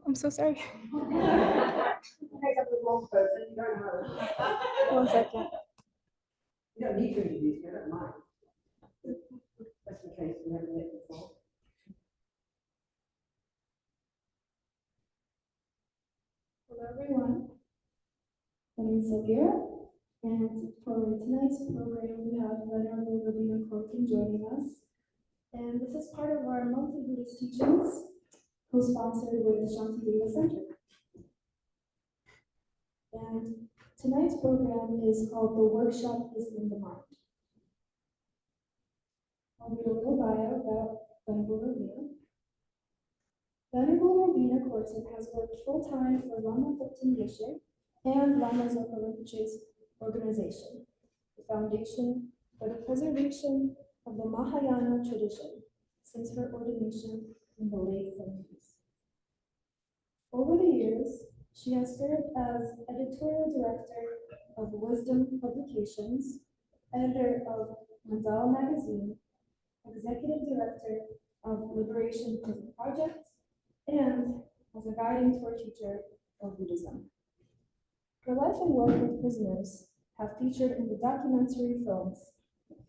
I'm so sorry. Take up the wrong person, you don't know. 1 second. You don't need to introduce me, I don't mind. Just in case we haven't met before. Hello everyone, my name is Sylvia, and for tonight's program we have Venerable Robina Courtin joining us. And this is part of our monthly Buddhist teachings, co-sponsored with the Shantideva Center. And tonight's program is called The Workshop is in the Mind. I'll read a little bio about Venerable Robina. Venerable Robina Courtin has worked full-time for Lama Thupten Geshe and Lama Zopa Rinpoche's organization, the Foundation for the Preservation of the Mahayana Tradition, since her ordination in the late 70s. Over the years, she has served as editorial director of Wisdom Publications, editor of Mandala Magazine, executive director of Liberation Prison Project, and as a guiding tour teacher of Buddhism. Her life and work with prisoners have featured in the documentary films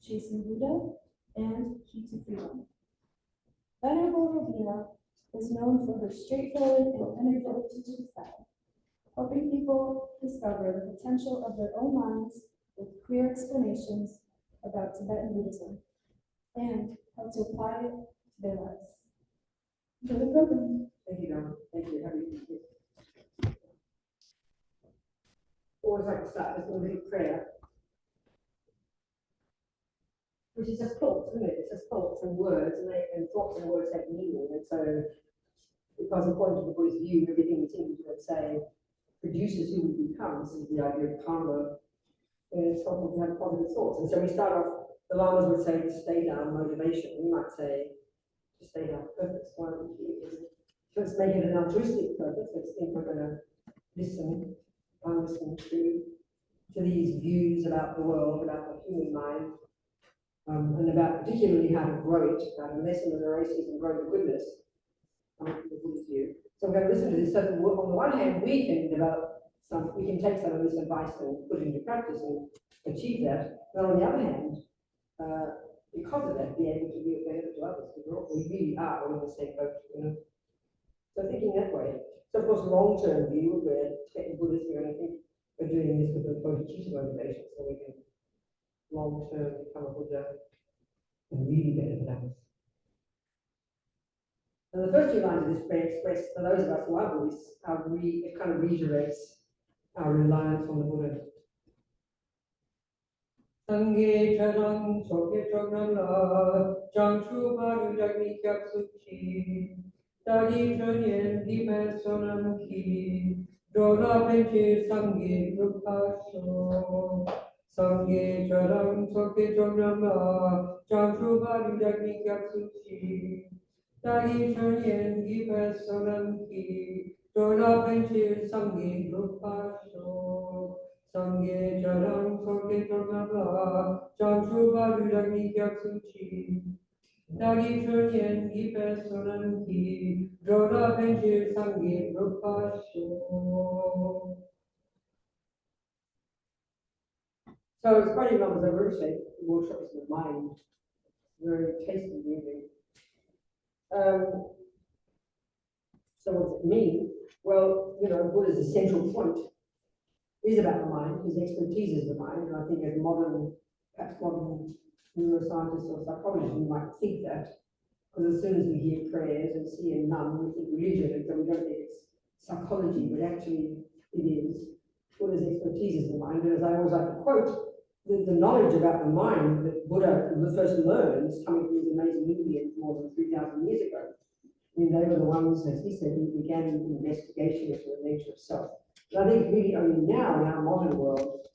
Chasing Buddha and Key to Freedom. Venerable Robina is known for her straightforward and energetic teaching style, helping people discover the potential of their own minds with clear explanations about Tibetan Buddhism and how to apply it to their lives. Enjoy the program. Thank you, Dom. Thank you. Happy to be here. Always like to start with a little prayer, which is just thoughts, isn't it? It's just thoughts and words, and thoughts and words have meaning. And so, because according to the Buddhist view, everything we think would say produces who we become. This is the idea of karma, and it's helpful to have positive thoughts. And so we start off, the lamas would say, to stay down motivation. We might say, to stay down purpose. Why would we do it? So let's make it an altruistic purpose. Let's think we're going to listen to these views about the world, about the human mind, and about particularly how to grow it, how to lessen the neuroses and grow the goodness, the Buddhist view. So we're going to listen to this. So on the one hand, we can take some of this advice and put it into practice and achieve that. But on the other hand, because of that, be able to be of benefit to others. Because we really are all in the same boat, you know. So thinking that way. So of course, long-term view, we're Tibetan Buddhists, we're going to think we're doing this with a bodhicitta motivation, so we can long-term become a Buddha and really benefit others. And the first two lines of this prayer express, for those of us who are Buddhists, it kind of reiterates our reliance on the Buddha. Sangye charam soke chognala jangshu baru jagni kyak suchi tagi chonyen dibe sonam ki dola penche sangye rupasho sangye charam soke chognala jangshu baru jagni kyak suchi tagi chonyen dibe sonam ki dola penche sangye rupasho Sangye charam soke chonabla, jangshu baru jagni kyak suchi. Dagi chonyen gipe sonanki, drola penche sangye rupasho. So it's quite enough as a workshop, workshops in the mind. Very tasty, really. So what's it mean? Well, you know, Buddha's essential point is about the mind, his expertise is the mind, and I think as perhaps modern neuroscientists or psychologists, we might think that, because as soon as we hear prayers and see a nun, we think religion, and so we don't think it's psychology, but actually it is. Buddha's expertise is the mind, and as I always like to quote, the knowledge about the mind that Buddha first learns coming from these amazing Indians more than 3,000 years ago. I mean, they were the ones, as he said, who began the investigation into the nature of self. And I think really only now in our modern world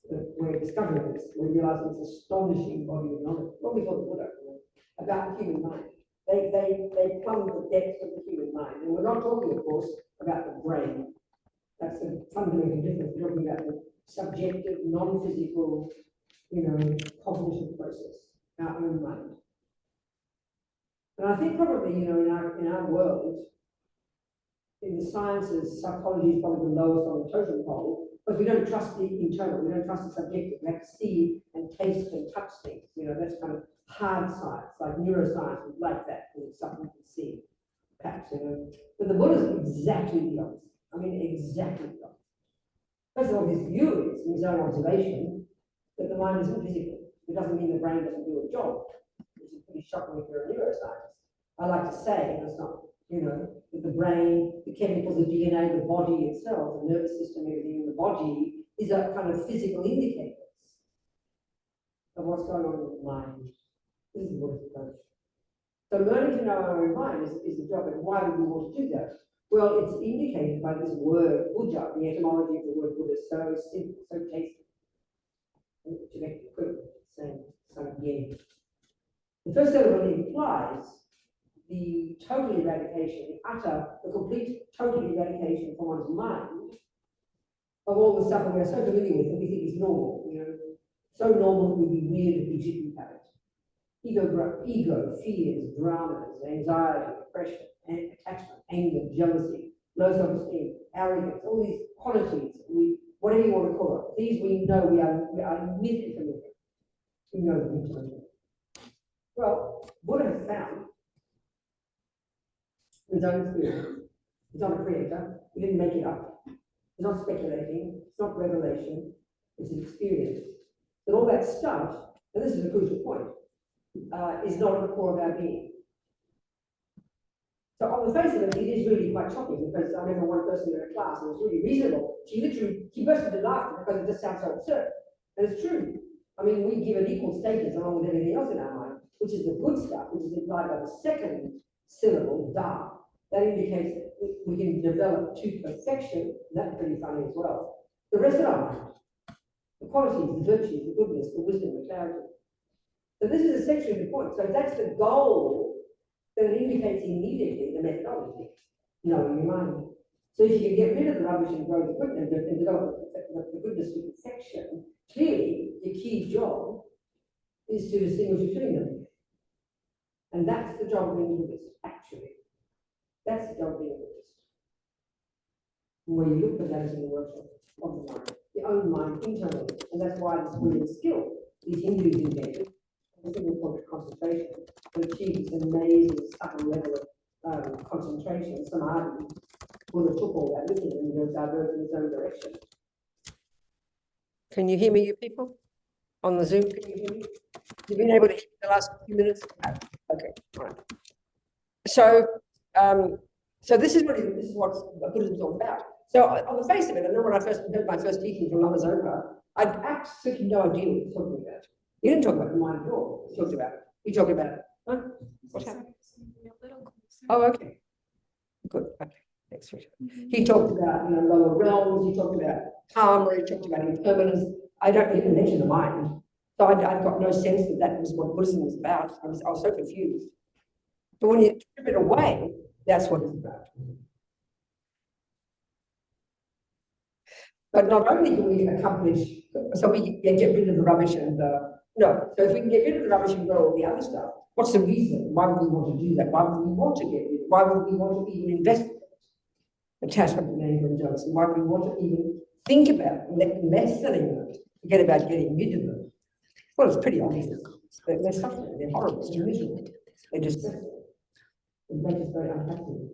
that we're discovering this, we're realizing this astonishing body of knowledge, what we call the Buddha, you know, about the human mind. They plumb the depths of the human mind. And we're not talking, of course, about the brain. That's a fundamental difference. We're talking about the subjective, non-physical, you know, cognitive process, our own mind. And I think probably, you know, in our world, in the sciences, psychology is probably the lowest on the totem pole, but we don't trust the internal, we don't trust the subjective. We have to see and taste and touch things. You know, that's kind of hard science, like neuroscience is like that, it's something you can see, perhaps, you know. But the Buddha is exactly the opposite. I mean, exactly the opposite. First of all, his view is, from his own observation, that the mind isn't physical. It doesn't mean the brain doesn't do a job, which is pretty shocking if you're a neuroscientist. I like to say, and it's not, you know, that the brain, the chemicals, the DNA, the body itself, the nervous system, everything in the body is a kind of physical indicators of what's going on in the mind. This is what it's approach. So learning to know our own mind is the job. And why would we want to do that? Well, it's indicated by this word, Buddha, the etymology of the word Buddha, so simple, so tasty. Tibet equivalent, same yin. The first element implies the total eradication, the complete total eradication from one's mind of all the stuff that we are so familiar with that we think is normal, you know, so normal it would be weird if we didn't have it. Ego, fears, dramas, anxiety, depression, attachment, anger, jealousy, low self-esteem, arrogance, all these qualities, whatever you want to call it, these we know we are immediately familiar. We know them intimately. Well, Buddha has found his own experience. He's not a creator. He didn't make it up. He's not speculating. It's not revelation. It's an experience. And all that stuff, and this is a crucial point, is not at the core of our being. So on the face of it, it is really quite shocking because I remember one person in a class who was really reasonable. She burst into laughter because it just sounds so absurd. And it's true. I mean, we give an equal status along with everything else in our mind, which is the good stuff, which is implied by the second syllable, da. That indicates that we can develop to perfection. That's pretty funny as well. The rest of our mind, the qualities, the virtues, the goodness, the wisdom, the clarity. So this is essentially the point. So that's the goal, then it indicates immediately the methodology, knowing your mind. So if you can get rid of the rubbish and grow the goodness and develop the goodness to perfection, clearly the key job is to distinguish between them. And that's the job of being a Buddhist, actually. That's the job of being a Buddhist. Where you look for that in the workshop of the mind, your own mind internally. And that's why this brilliant skill these Hindus invented, a single point of concentration, to achieve this amazing subtle level of concentration, samadhi. Buddha took all that with him and he diverted in his own direction. Can you hear me, you people? On the Zoom, can you hear me? You've been able to hear the last few minutes? No. Okay, all right. So, so this is what Buddhism is all about. So on the face of it, I remember when I first heard my first teaching from Lama Zopa, I had absolutely no idea what he was talking about. He didn't talk about the mind at all. He talked about, huh? What happened? Oh, okay. Good, okay. Thanks, Richard. He talked about, you know, lower realms, he talked about karma, he talked about impermanence. I don't even mention the mind. So I got no sense that that was what Buddhism was about. I was so confused. But when you strip it away, that's what it's about. But not only can we accomplish, so we can get rid of the rubbish and no, so if we can get rid of the rubbish and grow all the other stuff, what's the reason? Why would we want to do that? Why would we want to get rid of it? Why would we want to even investigate attachment and anger and jealousy? Why would we want to even think about lessening them? Forget about getting rid of them. Well, it's pretty obvious. They're suffering, they're horrible, they're miserable, they're distressful. It makes us very unhappy.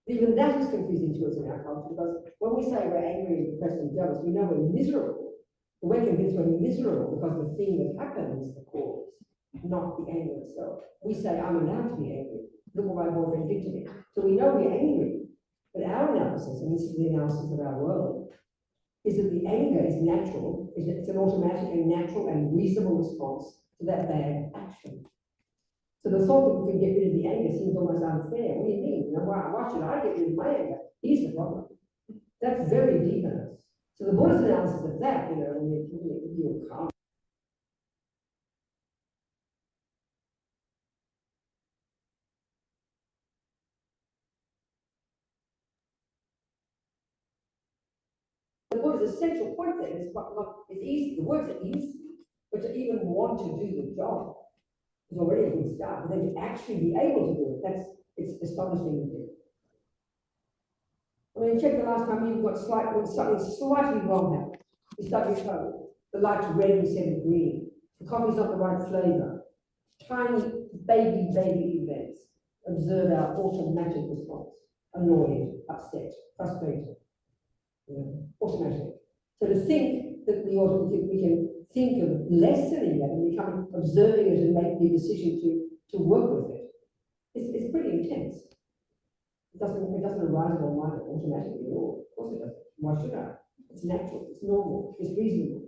Even that is confusing to us in our culture because when we say we're angry, depressed, and jealous, we know we're miserable. But we're convinced we're miserable because the thing that happened is the cause, not the anger itself. We say, I'm allowed to be angry. Look what my boyfriend did to me. So we know we're angry. But our analysis, and this is the analysis of our world, is that the anger is natural, it's an automatic and natural and reasonable response to that bad action. So the thought that we can get rid of the anger seems almost unfair. What do you mean? You know, why should I get rid of my anger? Here's the problem. That's very deep in us. So the Buddha's analysis of that, you know, when you're calm. The Buddha's essential point there is it's easy. The words are easy, but to even want to do the job is already a good start. But then to actually be able to do it, it's astonishing to do. When you check the last time you've got something slightly wrong happened. You stub your toe, the light's red instead of green, the coffee's not the right flavour. Tiny baby events. Observe our automatic response. Annoyed, upset, frustrated. Automatic. So to think that we can think of lessening that and become observing it and make the decision to work with it, it's pretty intense. It doesn't arise in our mind automatically at all. Of course it doesn't. Why should I? It's natural, it's normal, it's reasonable.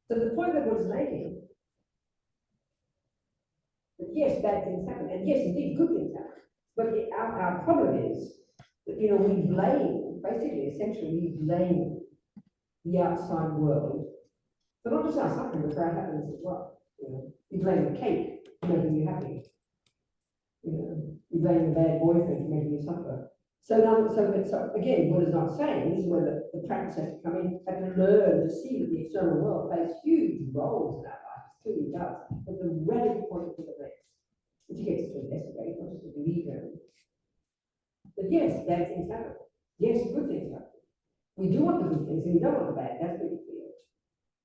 So the point that was making, that yes, bad things happen, and yes, indeed, good things happen. But our problem is that, we blame, basically, essentially, we blame the outside world for not just our suffering, but for our happiness as well. You blame the cake for making you happy. You blame the bad boyfriend for making you suffer. So again, what is not saying, this is where the practice has to come in, and to learn to see that the external world plays huge roles in our lives. It clearly does. But the radical point of the next, which you get to investigate, not just to believe in. But yes, bad things happen. Yes, good things happen. We do want the good things and we don't want the bad. That's pretty clear.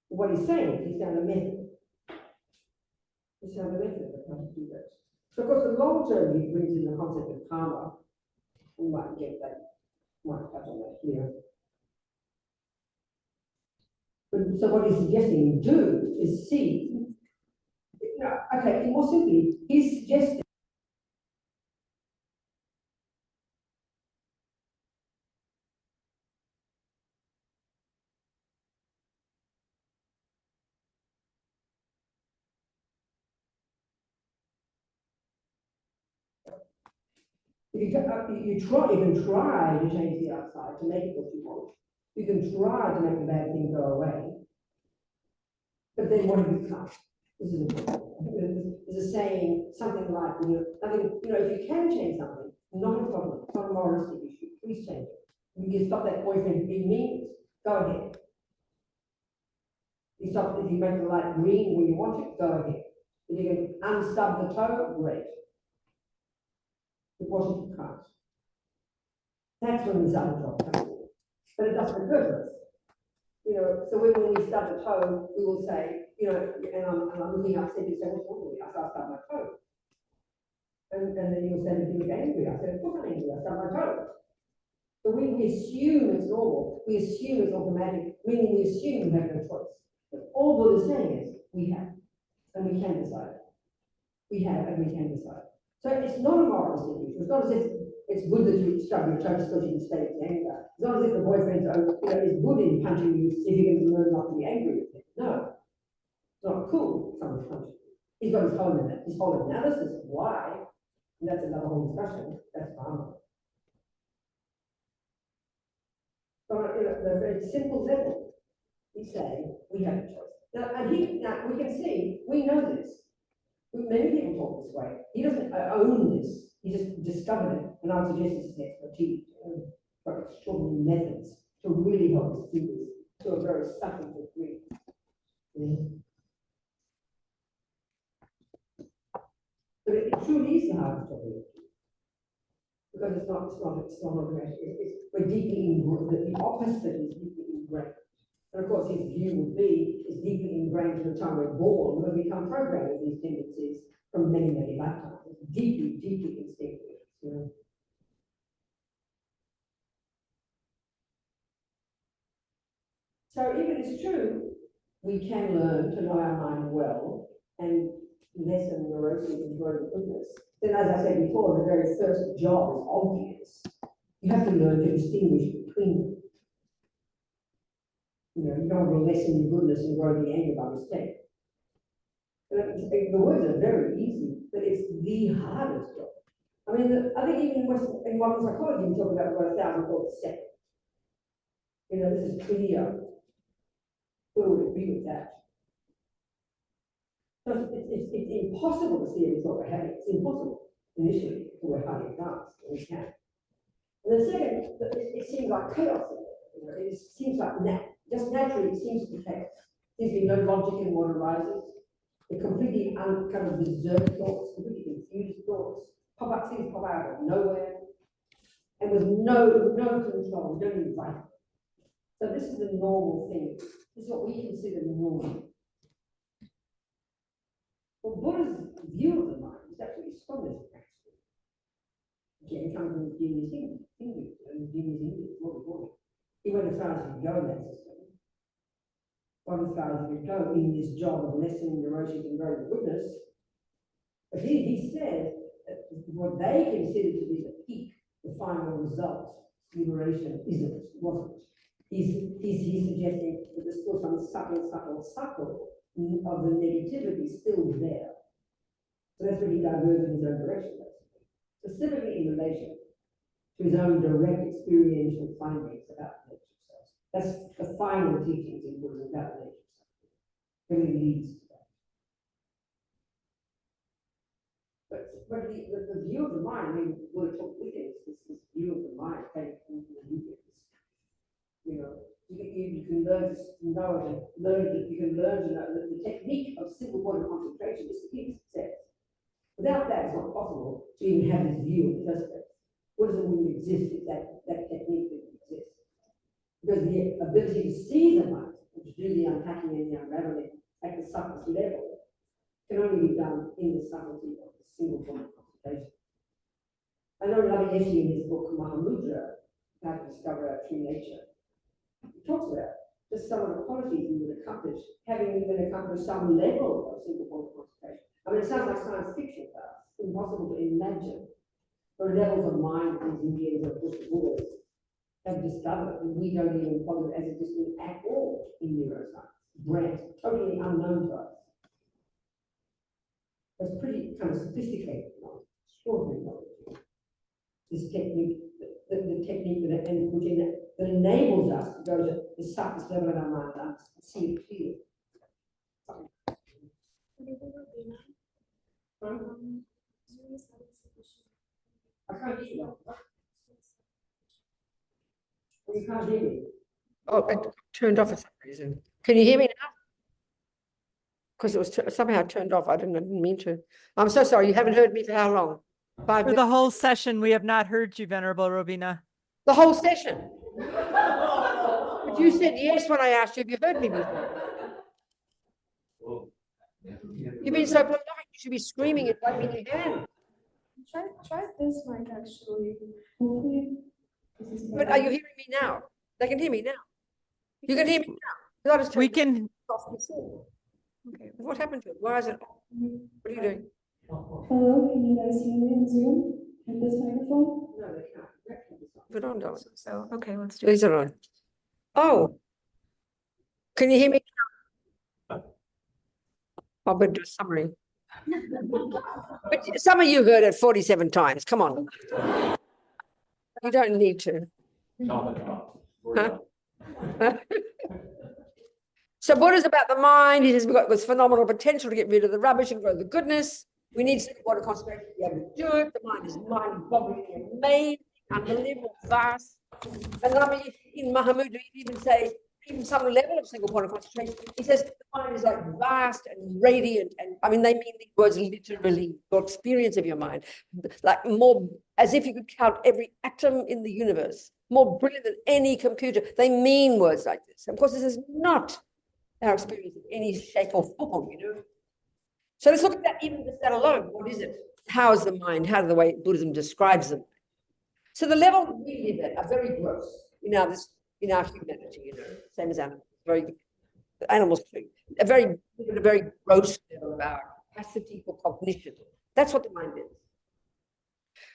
But what he's saying is he's found a method. He's found a method of how to do that. So of course the long term he brings in the concept of karma. We might get that, might touch on that here. But so what he's suggesting we do is see, okay, more simply, he's suggesting you can try to change the outside to make it what you want. You can try to make the bad thing go away. But then what do you become? This is important. There's a saying, something like, if you can change something, not a problem, it's not a moralistic issue, please change it. You can stop that boyfriend being mean, go ahead. If you make the light green when you want it, go ahead. If you can unstub the toe, great. But what if you can't? That's when the other job comes in. But it doesn't occur to us. So when we stub the toe, we will say, and I'm looking upset, you say, what's wrong with me? I said, I stubbed my toe. And then you'll say, you look angry. I said, of course I'm angry, I stubbed my toe. But we assume it's normal, we assume it's automatic, meaning we assume we have no choice. But all Buddha is saying is, we have, and we can decide. We have, and we can decide. So it's not a moralistic issue. It's not as if it's good that you stub your toe because you can stay in anger. It's not as if the boyfriend's is good in punching you if you can learn not to be angry with him. No. It's not cool if someone's punching you. He's got his whole analysis of why, and that's another whole discussion. That's fine. But at a very simple level, we say we have a choice. Now we can see, we know this. Many people talk this way. He doesn't own this. He just discovered it, and I suggest this is expertise, but extraordinary methods to really help us do this to a very subtle degree. But it truly is the hardest topic because it's not automatic. We're deeply ingrained. The opposite is deeply ingrained. And of course, his view would be is deeply ingrained from the time we're born, when we become programmed with these tendencies from many, many lifetimes. It's deeply, deeply instinctive. So if it is true, we can learn to know our mind well and lessen neuroses and grow the goodness. Then, as I said before, the very first job is obvious. You have to learn to distinguish between them. You don't want to lessen your goodness and grow the anger by mistake. The words are very easy, but it's the hardest job. I mean, I think even in modern psychology, we talk about 1,000 thoughts a second. This is clear. Who would agree with that? So it's impossible to see every thought we're having. It's impossible initially, because we're highly advanced, and we can. And then second, it seems like chaos. It seems like just naturally it seems to be chaos. There seems to be no logic in what arises. The completely kind of berserk thoughts, completely use thoughts, things pop out of nowhere, and with no control, we don't invite it. So this is the normal thing. This is what we consider normal. Well, Buddha's view of the mind is actually astonishing, actually. Again, coming from the genius Hindu, and genius Hindu, what we call it. He went as far as he could go in that system. Gone as far as he could go in this job of lessening neurosis and growing goodness. But he said that what they considered to be the peak, the final result, liberation, wasn't. He's suggesting that there's still some subtle of the negativity still there. So that's when he diverged in his own direction, basically. Specifically in relation to his own direct experiential findings about nature itself. That's the final teachings in Buddhism about nature itself. Really leads to that. But the view of the mind, I mean, Buddha talked with it, this view of the mind came from the Hindus. You know, you can learn to know it and you can learn to know that the technique of simple water concentration is the key to success. Without that, it's not possible to even have this view in the first place. Buddhism wouldn't exist if that technique didn't exist. Because the ability to see the mind, and to do the unpacking and the unraveling at the subtlest level, can only be done in the subtlety of the single point of concentration. I know Robina in his book Mahamudra, How to Discover Our True Nature, he talks about just some of the qualities we would accomplish, having even accomplished some level of single point of concentration. I mean, it sounds like science fiction for us, impossible to imagine the levels of mind these Indians or Buddhists have discovered, and we don't even follow it as a discipline at all in neuroscience. Totally unknown to us. It's pretty kind of sophisticated knowledge, extraordinary knowledge. This technique, the technique that enables us to go to the subtlest level of our mind and see it clearly. I can't hear you. You can't hear me. Oh, it turned off for some reason. Can you hear me now? Because it was somehow turned off. I didn't mean to. I'm so sorry. You haven't heard me for how long? 5 For minutes? the whole session, we have not heard you, Venerable Robina. The whole session. But you said yes when I asked you if you heard me before. You've been so polite. You should be screaming and waving your hand. Try this mic actually. Hopefully, this is But better. are you hearing me now? They can hear me now. You can hear me now. I just We turned it can, off before. Okay. What happened to it? Why is it? What are you doing? Hello, can you guys hear me on Zoom with this microphone? No, they can't. Put it on, darling. So, okay, let's do These are on. Oh. Can you hear me? I'll do a summary. But some of you heard it 47 times. Come on. You don't need to. Huh? So Buddha's about the mind. He says we've got this phenomenal potential to get rid of the rubbish and grow the goodness. We need water concentration to be able to do it. The mind is mind-boggling, amazing, unbelievable, vast. And I mean, in Mahamudra, you even say, even some level of single point of concentration, he says the mind is like vast and radiant. And I mean, they mean these words literally, your experience of your mind, like more, as if you could count every atom in the universe, more brilliant than any computer. They mean words like this. And of course, this is not our experience in any shape or form, you know. So let's look at that, even just that alone. What is it? How is the mind? How does the way Buddhism describes them? So the level we live at are very gross in our humanity, you know, same as animals. Animals too. A very gross level of our capacity for cognition. That's what the mind is.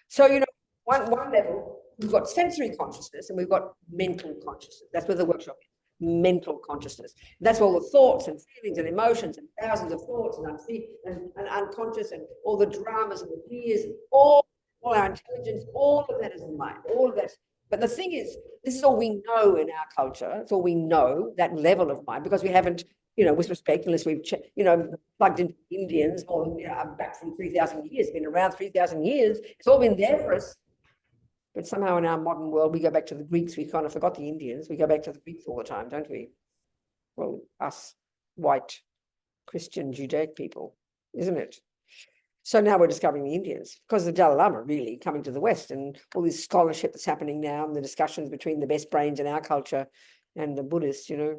So, you know, one level, we've got sensory consciousness and we've got mental consciousness. That's where the workshop is. Mental consciousness. That's all the thoughts and feelings and emotions and thousands of thoughts and unconscious and all the dramas and the fears and all our intelligence, all of that is in mind, all of that. But the thing is, this is all we know in our culture. It's all we know, that level of mind, because we haven't, you know, with respect, unless we've, you know, plugged into Indians or, you know, back from 3,000 years, been around 3,000 years. It's all been there for us. But somehow in our modern world, we go back to the Greeks. We kind of forgot the Indians. We go back to the Greeks all the time, don't we? Well, us white Christian Judaic people, isn't it? So now we're discovering the Indians because of the Dalai Lama really coming to the West and all this scholarship that's happening now and the discussions between the best brains in our culture and the Buddhists, you know.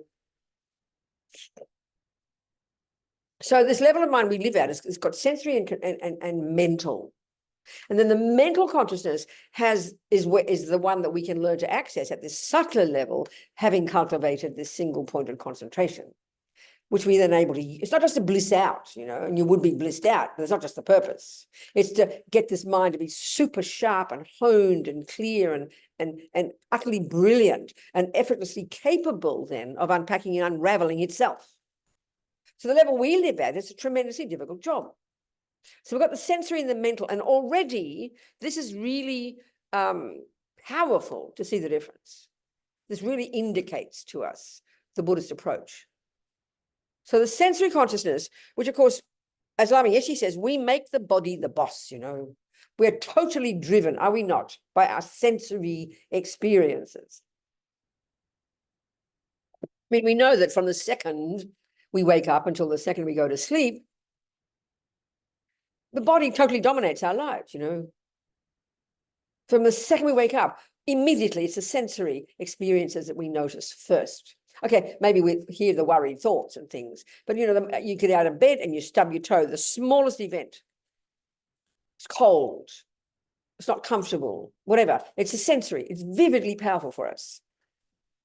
So this level of mind we live at is got sensory and mental. And then the mental consciousness is the one that we can learn to access at this subtler level, having cultivated this single pointed concentration, which we then able to, it's not just to bliss out, you know, and you would be blissed out, but it's not just the purpose. It's to get this mind to be super sharp and honed and clear and utterly brilliant and effortlessly capable then of unpacking and unraveling itself. So the level we live at, it's a tremendously difficult job. So we've got the sensory and the mental, and already this is really powerful to see the difference. This really indicates to us the Buddhist approach. So the sensory consciousness, which of course, as Lama Yeshe says, we make the body the boss, you know. We're totally driven, are we not, by our sensory experiences. I mean, we know that from the second we wake up until the second we go to sleep, the body totally dominates our lives, you know. From the second we wake up, immediately it's the sensory experiences that we notice first. Okay, maybe we hear the worried thoughts and things, but you know, you get out of bed and you stub your toe, the smallest event. It's cold, it's not comfortable, whatever. It's a sensory, it's vividly powerful for us.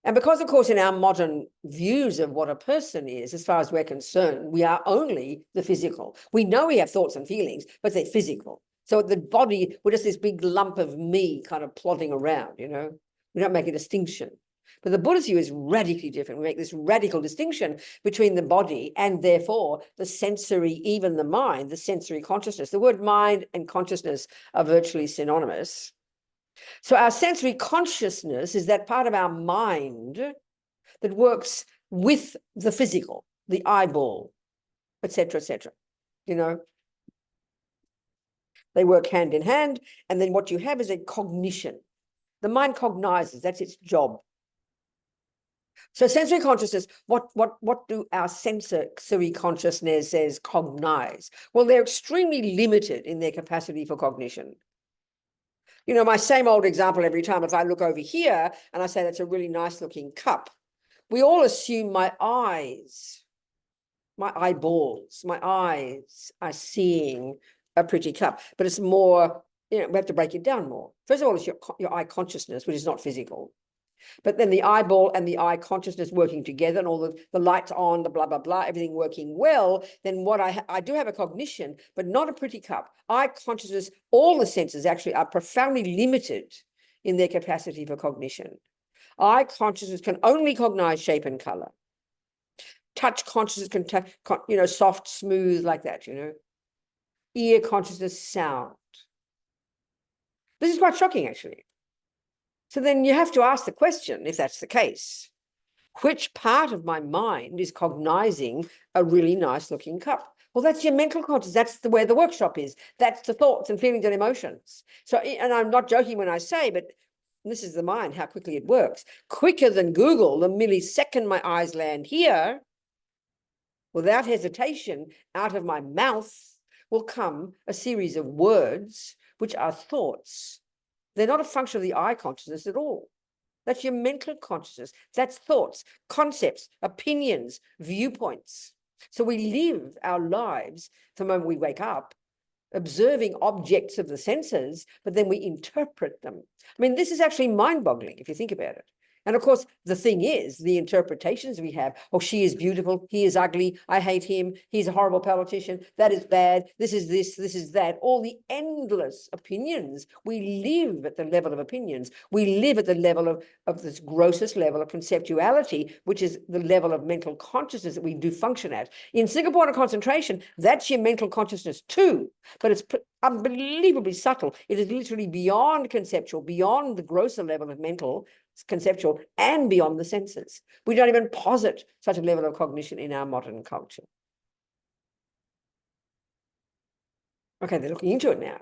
And because, of course, in our modern views of what a person is, as far as we're concerned, we are only the physical. We know we have thoughts and feelings, but they're physical. So the body, we're just this big lump of me kind of plodding around, you know. We don't make a distinction. But the Buddhist view is radically different. We make this radical distinction between the body and therefore the sensory, even the mind, the sensory consciousness. The word mind and consciousness are virtually synonymous. So our sensory consciousness is that part of our mind that works with the physical, the eyeball, etc., etc. You know, they work hand in hand, and then what you have is a cognition. The mind cognizes, that's its job. So sensory consciousness, what do our sensory consciousnesses cognize? Well, they're extremely limited in their capacity for cognition. You know, my same old example every time, if I look over here and I say that's a really nice looking cup, we all assume my eyes, my eyeballs, my eyes are seeing a pretty cup, but it's more, you know, we have to break it down more. First of all, it's your eye consciousness, which is not physical. But then the eyeball and the eye consciousness working together and all the lights on, the blah, blah, blah, everything working well, then what I do have a cognition, but not a pretty cup. Eye consciousness, all the senses actually are profoundly limited in their capacity for cognition. Eye consciousness can only cognize shape and color. Touch consciousness can, you know, soft, smooth, like that, you know. Ear consciousness, sound. This is quite shocking, actually. So then you have to ask the question, if that's the case, which part of my mind is cognizing a really nice looking cup? Well, that's your mental consciousness. That's where the workshop is. That's the thoughts and feelings and emotions. So, and I'm not joking when I say, but this is the mind, how quickly it works. Quicker than Google, the millisecond my eyes land here, without hesitation, out of my mouth will come a series of words, which are thoughts. They're not a function of the eye consciousness at all. That's your mental consciousness. That's thoughts, concepts, opinions, viewpoints. So we live our lives from the moment we wake up, observing objects of the senses, but then we interpret them. I mean, this is actually mind-boggling if you think about it. And of course, the thing is, the interpretations we have, oh, she is beautiful, he is ugly, I hate him, he's a horrible politician, that is bad, this is that, all the endless opinions. We live at the level of opinions. We live at the level of this grossest level of conceptuality, which is the level of mental consciousness that we do function at. In single point of concentration, that's your mental consciousness too, but it's unbelievably subtle. It is literally beyond conceptual, beyond the grosser level of mental, conceptual, and beyond the senses. We don't even posit such a level of cognition in our modern culture. Okay, they're looking into it now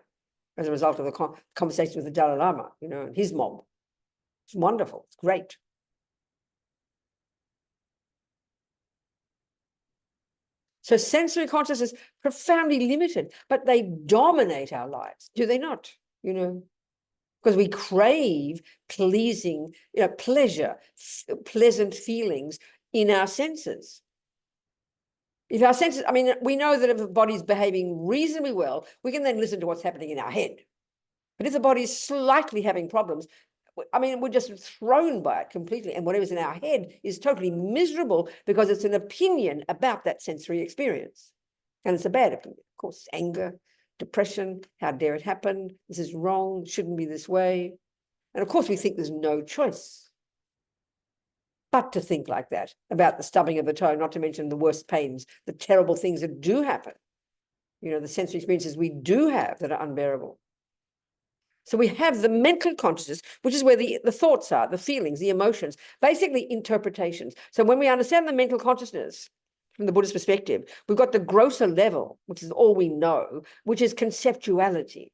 as a result of the conversation with the Dalai Lama, you know, and his mob. It's wonderful. It's great. So sensory consciousness is profoundly limited, but they dominate our lives, do they not? You know, because we crave pleasing, pleasure, pleasant feelings in our senses. If our senses, I mean, we know that if the body's behaving reasonably well, we can then listen to what's happening in our head. But if the body's slightly having problems, I mean, we're just thrown by it completely. And whatever's in our head is totally miserable because it's an opinion about that sensory experience. And it's a bad opinion. Of course, anger, depression, how dare it happen? This is wrong, shouldn't be this way. And of course, we think there's no choice but to think like that about the stubbing of the toe, not to mention the worst pains, the terrible things that do happen. You know, the sensory experiences we do have that are unbearable. So we have the mental consciousness, which is where the thoughts are, the feelings, the emotions, basically interpretations. So when we understand the mental consciousness from the Buddhist perspective, we've got the grosser level, which is all we know, which is conceptuality.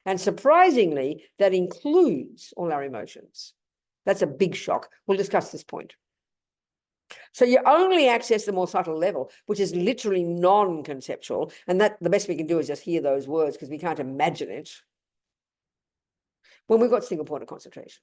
And surprisingly, that includes all our emotions. That's a big shock. We'll discuss this point. So you only access the more subtle level, which is literally non-conceptual. And that the best we can do is just hear those words because we can't imagine it. When we've got single point of concentration.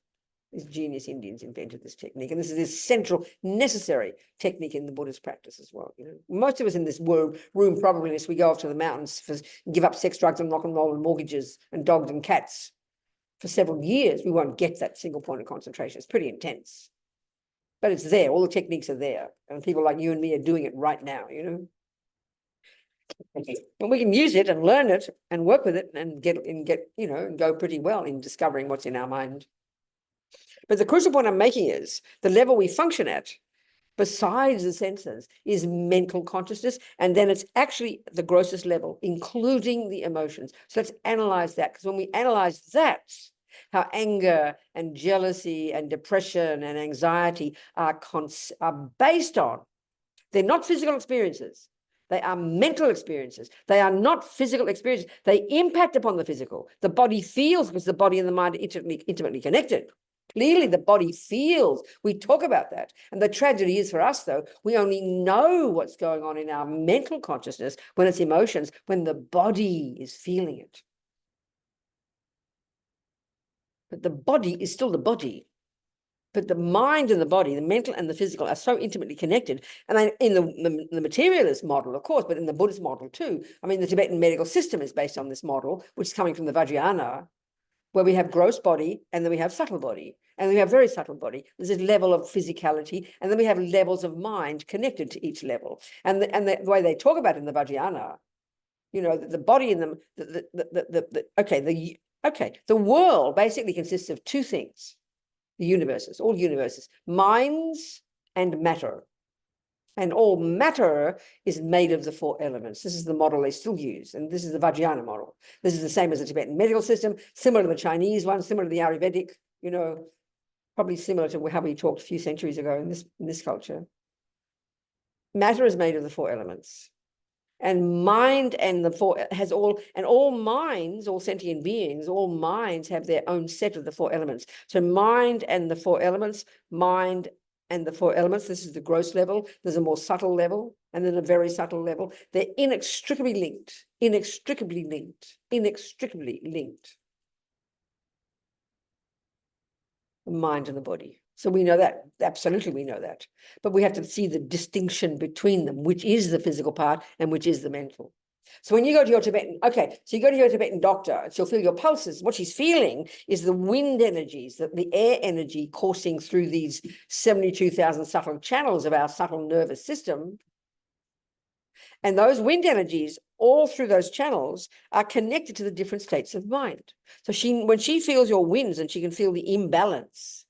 These genius Indians invented this technique. And this is this central, necessary technique in the Buddhist practice as well. You know, most of us in this room probably, as we go off to the mountains, give up sex, drugs, and rock and roll and mortgages and dogs and cats for several years, we won't get that single point of concentration. It's pretty intense. But it's there. All the techniques are there. And people like you and me are doing it right now, you know. And we can use it and learn it and work with it and get you know, and go pretty well in discovering what's in our mind. But the crucial point I'm making is the level we function at, besides the senses, is mental consciousness. And then it's actually the grossest level, including the emotions. So let's analyze that, because when we analyze that, how anger and jealousy and depression and anxiety are based on, they're not physical experiences. They are mental experiences. They are not physical experiences. They impact upon the physical. The body feels, because the body and the mind are intimately connected. Clearly, the body feels. We talk about that. And the tragedy is for us, though, we only know what's going on in our mental consciousness when it's emotions, when the body is feeling it. But the body is still the body. But the mind and the body, the mental and the physical, are so intimately connected. And then in the materialist model, of course, but in the Buddhist model too, I mean, the Tibetan medical system is based on this model, which is coming from the Vajrayana, where we have gross body and then we have subtle body. And we have very subtle body. There's this level of physicality, and then we have levels of mind connected to each level. And the way they talk about it in the Vajrayana, you know, the body in them, the world basically consists of two things. The universes, all universes, minds and matter. And all matter is made of the four elements. This is the model they still use, and this is the Vajrayana model. This is the same as the Tibetan medical system, similar to the Chinese one, similar to the Ayurvedic, you know, probably similar to how we talked a few centuries ago in this culture. Matter is made of the four elements. And mind and the four has all, and all minds, all sentient beings, all minds have their own set of the four elements. So mind and the four elements, mind and the four elements, this is the gross level. There's a more subtle level and then a very subtle level. They're inextricably linked, inextricably linked, inextricably linked. The mind and the body. So we know that, absolutely we know that. But we have to see the distinction between them, which is the physical part and which is the mental. So when you go to your Tibetan, so you go to your Tibetan doctor, she'll feel your pulses. What she's feeling is the wind energies, the air energy coursing through these 72,000 subtle channels of our subtle nervous system. And those wind energies, all through those channels, are connected to the different states of mind. So when she feels your winds and she can feel the imbalance,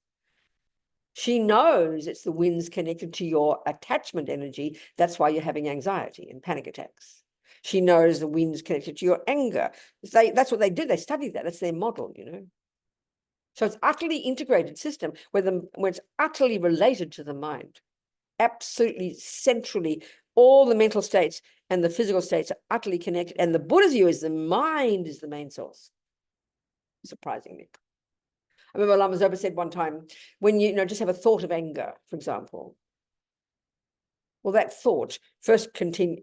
she knows it's the winds connected to your attachment energy. That's why you're having anxiety and panic attacks. She knows the winds connected to your anger. That's what they do. They study that. That's their model, you know. So it's utterly integrated system where it's utterly related to the mind. Absolutely centrally, all the mental states and the physical states are utterly connected. And the Buddha's view is the mind is the main source, surprisingly. I remember Lama Zopa said one time, when you just have a thought of anger, for example, Well, that thought first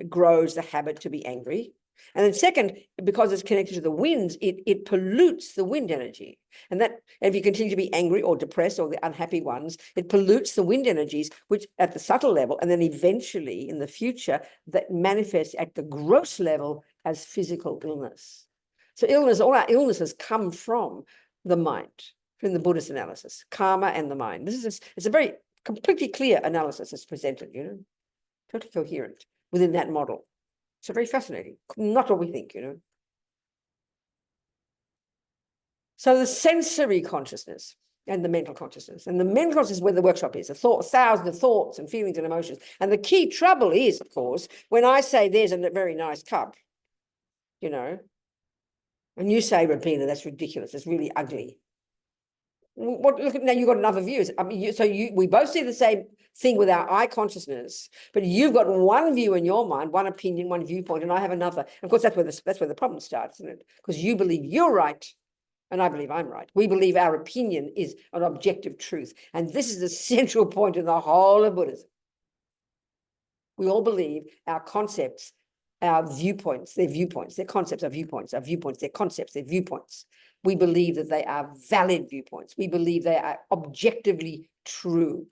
grows the habit to be angry. And then second, because it's connected to the winds, it pollutes the wind energy. And if you continue to be angry or depressed or the unhappy ones, it pollutes the wind energies, which at the subtle level, and then eventually in the future, that manifests at the gross level as physical illness. So all our illnesses come from the mind, from the Buddhist analysis, karma and the mind. It's a very completely clear analysis that's presented, totally coherent within that model. So very fascinating, not what we think, So the sensory consciousness and the mental consciousness. And the mental consciousness is where the workshop is, thousands of thoughts and feelings and emotions. And the key trouble is, of course, when I say there's a very nice cup, and you say, Robina, that's ridiculous, it's really ugly. Look at now, you've got another view. I mean, we both see the same thing with our eye consciousness, but you've got one view in your mind, one opinion, one viewpoint, and I have another. And of course, that's where the problem starts, isn't it? Because you believe you're right, and I believe I'm right. We believe our opinion is an objective truth, and this is the central point in the whole of Buddhism. We all believe our concepts, our viewpoints, their concepts are viewpoints, our viewpoints, their concepts, their viewpoints. We believe that they are valid viewpoints. We believe they are objectively true.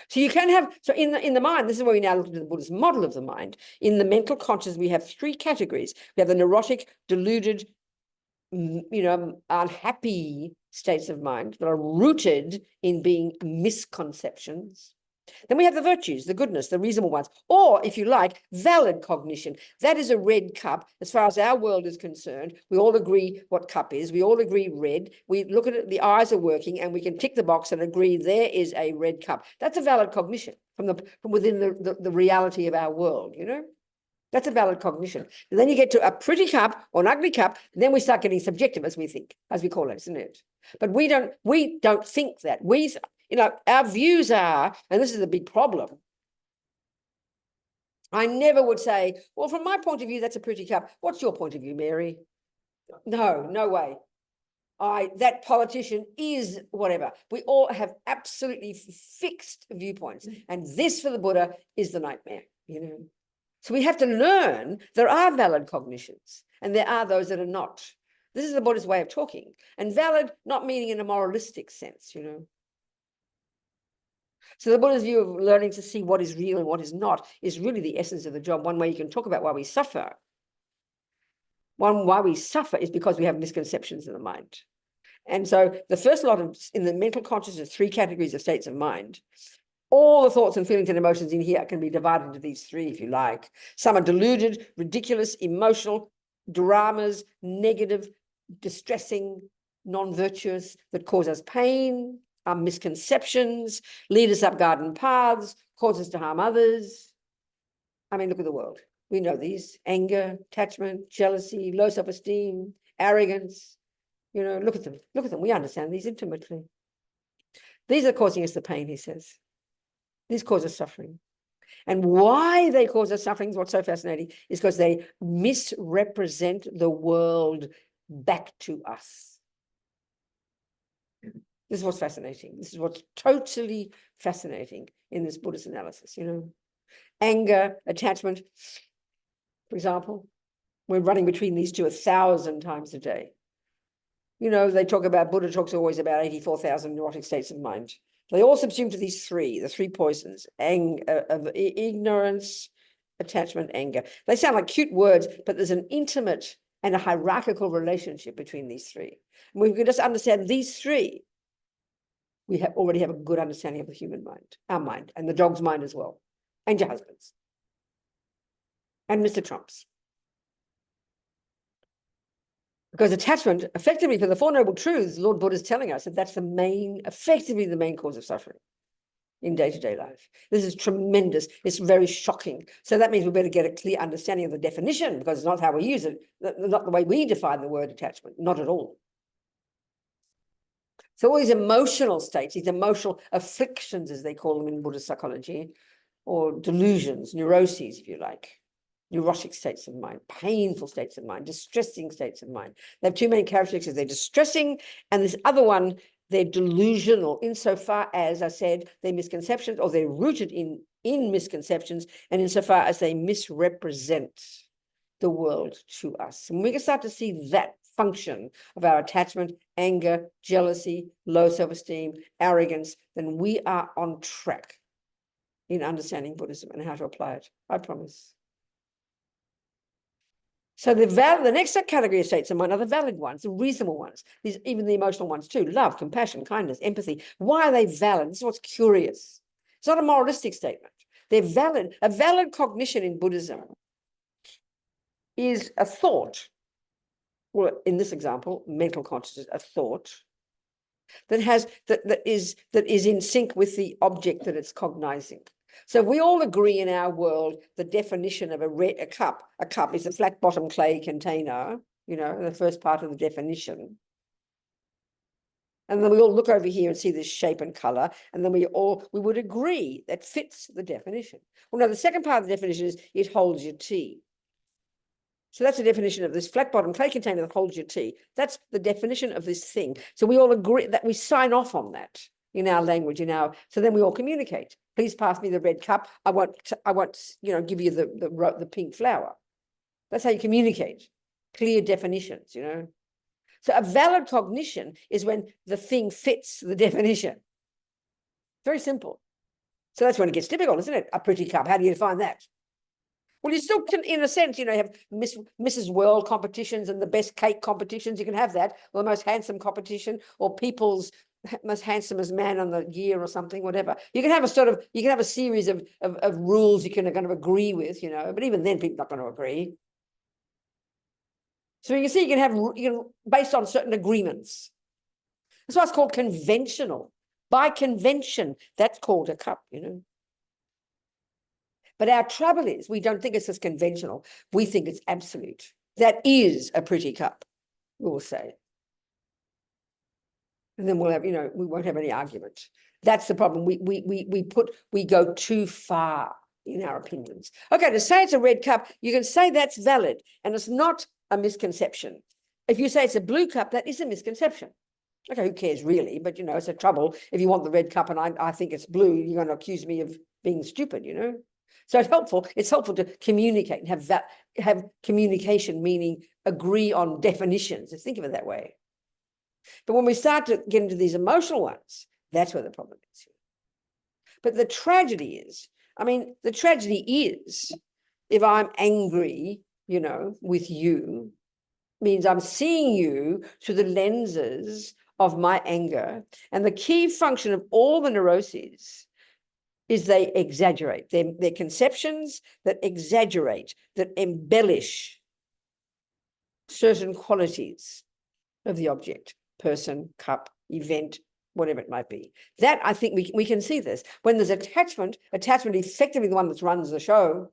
So you can have, so in the mind, this is where we now look at the Buddhist model of the mind. In the mental consciousness, we have three categories. We have the neurotic, deluded, unhappy states of mind that are rooted in being misconceptions. Then we have the virtues, the goodness, the reasonable ones, or if you like, valid cognition. That is a red cup. As far as our world is concerned, we all agree what cup is. We all agree red. We look at it, the eyes are working, and we can tick the box and agree there is a red cup. That's a valid cognition from within the reality of our world, That's a valid cognition. And then you get to a pretty cup or an ugly cup, and then we start getting subjective, as we call it, isn't it? But we don't think that. Our views are, and this is a big problem. I never would say, well, from my point of view, that's a pretty cup. What's your point of view, Mary? No way. That politician is whatever. We all have absolutely fixed viewpoints. And this for the Buddha is the nightmare, So we have to learn there are valid cognitions and there are those that are not. This is the Buddha's way of talking. And valid, not meaning in a moralistic sense, So the Buddha's view of learning to see what is real and what is not is really the essence of the job. One way you can talk about why we suffer. Why we suffer is because we have misconceptions in the mind. And so the first lot in the mental consciousness, 3 categories of states of mind. All the thoughts and feelings and emotions in here can be divided into these 3, if you like. Some are deluded, ridiculous, emotional, dramas, negative, distressing, non-virtuous, that cause us pain, are misconceptions, lead us up garden paths, cause us to harm others. I mean, look at the world. We know these: anger, attachment, jealousy, low self-esteem, arrogance. Look at them. Look at them. We understand these intimately. These are causing us the pain, he says. These cause us suffering. And why they cause us suffering, what's so fascinating, is because they misrepresent the world back to us. This is what's fascinating. This is what's totally fascinating in this Buddhist analysis, Anger, attachment, for example. We're running between these 2 1,000 times a day. They talk about, Buddha talks always about 84,000 neurotic states of mind. They all subsume to these 3, the 3 poisons: ignorance, attachment, anger. They sound like cute words, but there's an intimate and a hierarchical relationship between these 3. And we can just understand these 3. We already have a good understanding of the human mind, our mind, and the dog's mind as well, and your husband's, and Mr. Trump's. Because attachment, effectively, for the 4 Noble Truths, Lord Buddha is telling us that that's effectively the main cause of suffering in day-to-day life. This is tremendous. It's very shocking. So that means we better get a clear understanding of the definition, because it's not how we use it, not the way we define the word attachment, not at all. So all these emotional states, these emotional afflictions, as they call them in Buddhist psychology, or delusions, neuroses, if you like, neurotic states of mind, painful states of mind, distressing states of mind. They have 2 main characteristics. They're distressing, and this other one, they're delusional, insofar as, I said, they're misconceptions, or they're rooted in in misconceptions and insofar as they misrepresent the world to us. And we can start to see that function of our attachment, anger, jealousy, low self-esteem, arrogance, then we are on track in understanding Buddhism and how to apply it. I promise. So the next category of states of mind are the valid ones, the reasonable ones, these, even the emotional ones too, love, compassion, kindness, empathy. Why are they valid? This is what's curious. It's not a moralistic statement. They're valid. A valid cognition in Buddhism is a thought, well, in this example, mental consciousness, a thought that has that is in sync with the object that it's cognizing. So we all agree in our world the definition of a cup. A cup is a flat bottom clay container, you know, the first part of the definition. And then we all look over here and see this shape and color, and then we would agree that fits the definition. Well, no, the second part of the definition is it holds your tea. So that's the definition of this flat bottom clay container that holds your tea. That's the definition of this thing. So we all agree that we sign off on that in our language, so then we all communicate. Please pass me the red cup. I won't, you know, give you the pink flower. That's how you communicate. Clear definitions, you know. So a valid cognition is when the thing fits the definition. Very simple. So that's when it gets difficult, isn't it? A pretty cup. How do you define that? Well, you still can, in a sense, you know, have Mrs. World competitions and the best cake competitions. You can have that, or the most handsome competition, or people's most handsomest man on the year or something, whatever. You can have a series of rules you can kind of agree with, you know, but even then people are not going to agree. So you can see you can based on certain agreements. That's why it's called conventional. By convention, that's called a cup, you know. But our trouble is we don't think it's as conventional. We think it's absolute. That is a pretty cup, we'll say. And then we'll have, you know, we won't have any argument. That's the problem. We go too far in our opinions. Okay, to say it's a red cup, you can say that's valid, and it's not a misconception. If you say it's a blue cup, that is a misconception. Okay, who cares really? But, you know, it's a trouble. If you want the red cup and I think it's blue, you're going to accuse me of being stupid, you know? So it's helpful to communicate and have communication, meaning agree on definitions. Think of it that way. But when we start to get into these emotional ones, that's where the problem is. But the tragedy is, if I'm angry, you know, with you, means I'm seeing you through the lenses of my anger. And the key function of all the neuroses is they exaggerate. They're conceptions that exaggerate, that embellish certain qualities of the object, person, cup, event, whatever it might be. That, I think we can see this. When there's attachment is effectively the one that runs the show.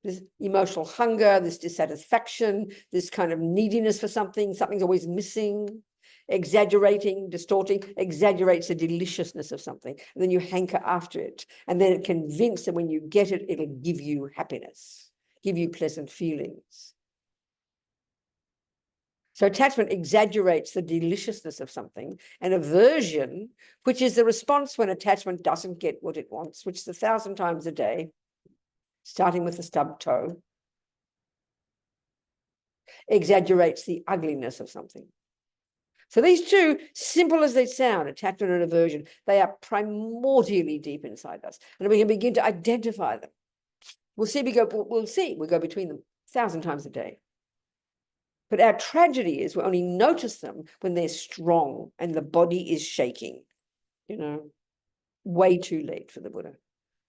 This emotional hunger, this dissatisfaction, this kind of neediness for something, something's always missing. Exaggerating, distorting, exaggerates the deliciousness of something. And then you hanker after it. And then convinced that when you get it, it'll give you happiness, give you pleasant feelings. So attachment exaggerates the deliciousness of something. And aversion, which is the response when attachment doesn't get what it wants, which is 1,000 times a day, starting with the stub toe, exaggerates the ugliness of something. So these two, simple as they sound, attachment and aversion, they are primordially deep inside us. And we can begin to identify them. We go between them 1,000 times a day. But our tragedy is we only notice them when they're strong and the body is shaking. You know, way too late for the Buddha.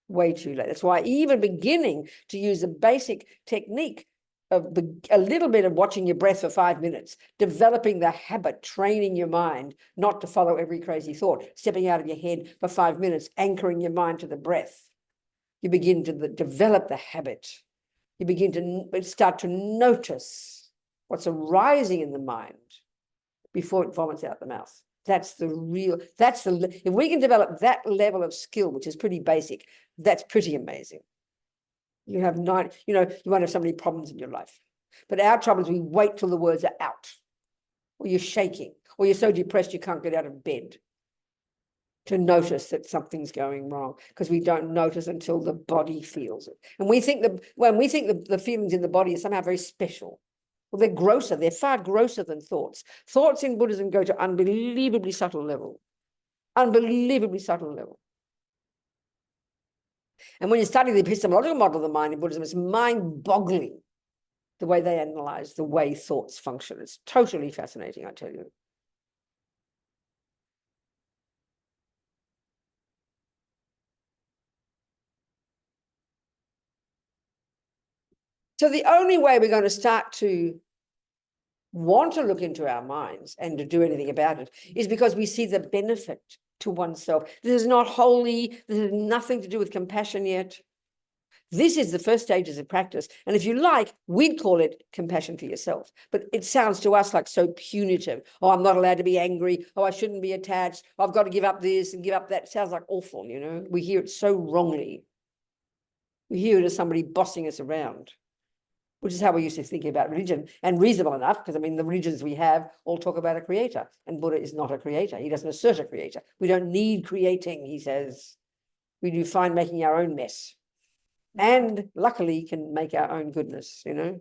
Way too late. That's why even beginning to use a basic technique of a little bit of watching your breath for 5 minutes, developing the habit, training your mind not to follow every crazy thought, stepping out of your head for 5 minutes, anchoring your mind to the breath. You begin to develop the habit. You begin to start to notice what's arising in the mind before it vomits out the mouth. If we can develop that level of skill, which is pretty basic, that's pretty amazing. You won't have so many problems in your life. But our trouble is we wait till the words are out, or you're shaking, or you're so depressed you can't get out of bed. to notice that something's going wrong, because we don't notice until the body feels it. And we think that when we think the feelings in the body are somehow very special. Well, they're grosser. They're far grosser than thoughts. Thoughts in Buddhism go to unbelievably subtle level. Unbelievably subtle level. And when you study the epistemological model of the mind in Buddhism, it's mind-boggling the way they analyze the way thoughts function. It's totally fascinating, I tell you. So the only way we're going to start to want to look into our minds and to do anything about it is because we see the benefit to oneself. This is not holy. This has nothing to do with compassion yet. This is the first stages of practice. And if you like, we'd call it compassion for yourself. But it sounds to us like so punitive. Oh, I'm not allowed to be angry. Oh, I shouldn't be attached. Oh, I've got to give up this and give up that. It sounds like awful, you know. We hear it so wrongly. We hear it as somebody bossing us around, which is how we used to think about religion. And reasonable enough, because I mean, the religions we have all talk about a creator, and Buddha is not a creator. He doesn't assert a creator. We don't need creating, he says. We do fine making our own mess. And luckily can make our own goodness, you know.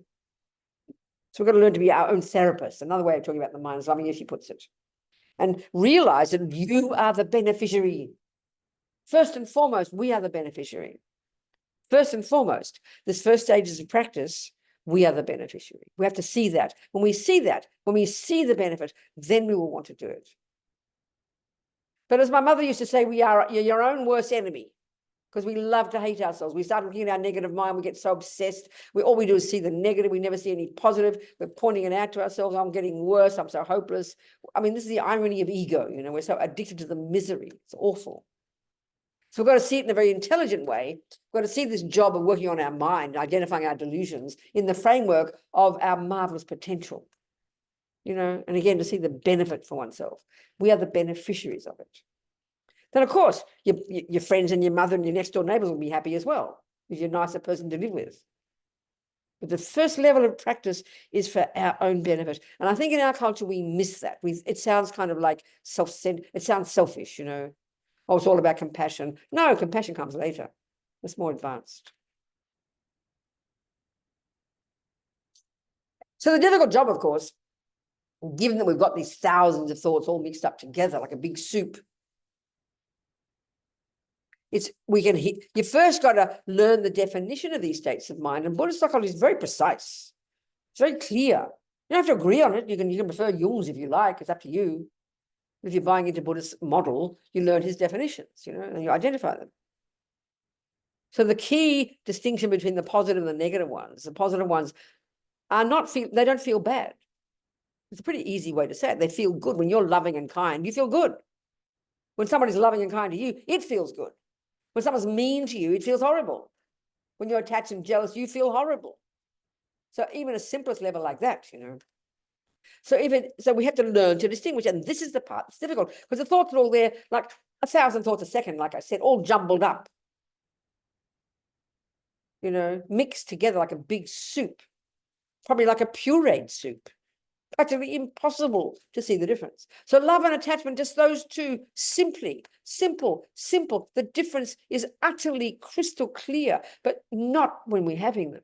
So we've got to learn to be our own therapist. Another way of talking about the mind is loving as she puts it. And realize that you are the beneficiary. First and foremost, we are the beneficiary. First and foremost, this first stages of practice, we are the beneficiary. We have to see that. When we see that, when we see the benefit, then we will want to do it. But as my mother used to say, you're your own worst enemy, because we love to hate ourselves. We start looking at our negative mind. We get so obsessed. All we do is see the negative. We never see any positive. We're pointing it out to ourselves. I'm getting worse. I'm so hopeless. I mean, this is the irony of ego. You know, we're so addicted to the misery. It's awful. So we've got to see it in a very intelligent way. We've got to see this job of working on our mind, identifying our delusions in the framework of our marvelous potential. You know, and again, to see the benefit for oneself. We are the beneficiaries of it. Then, of course, your friends and your mother and your next door neighbors will be happy as well, if you're a nicer person to live with. But the first level of practice is for our own benefit. And I think in our culture, we miss that. It sounds kind of like self-centered. It sounds selfish, you know. Oh, it's all about compassion. No, compassion comes later. It's more advanced. So the difficult job, of course, given that we've got these thousands of thoughts all mixed up together like a big soup, you first got to learn the definition of these states of mind. And Buddhist psychology is very precise. It's very clear. You don't have to agree on it. You can prefer Jung's if you like. It's up to you. If you're buying into Buddhist model, you learn his definitions, you know, and you identify them. So the key distinction between the positive and the negative ones are they don't feel bad. It's a pretty easy way to say it. They feel good. When you're loving and kind, you feel good. When somebody's loving and kind to you, it feels good. When someone's mean to you, it feels horrible. When you're attached and jealous, you feel horrible. So even a simplest level like that, you know. So we have to learn to distinguish, and this is the part that's difficult, because the thoughts are all there, like 1,000 thoughts a second, like I said, all jumbled up, you know, mixed together like a big soup, probably like a pureed soup. Practically impossible to see the difference. So love and attachment, just those two, simple. The difference is utterly crystal clear, but not when we're having them.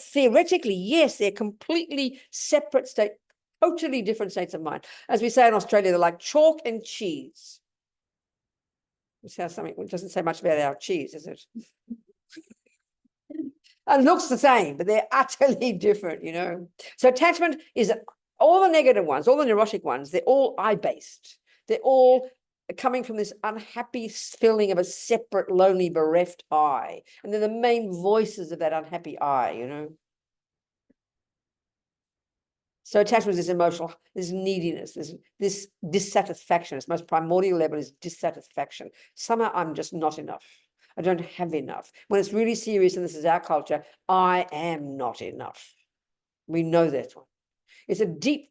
Theoretically, yes, they're completely separate states, totally different states of mind. As we say in Australia, they're like chalk and cheese. Which doesn't say much about our cheese, is it? It looks the same, but they're utterly different, you know. So attachment is all the negative ones, all the neurotic ones, they're all I-based. They're all coming from this unhappy feeling of a separate, lonely, bereft I. And they're the main voices of that unhappy I, you know. So attachment is emotional, this neediness, this dissatisfaction. Its most primordial level is dissatisfaction. Somehow I'm just not enough. I don't have enough. When it's really serious, and this is our culture, I am not enough. We know that one. It's a deep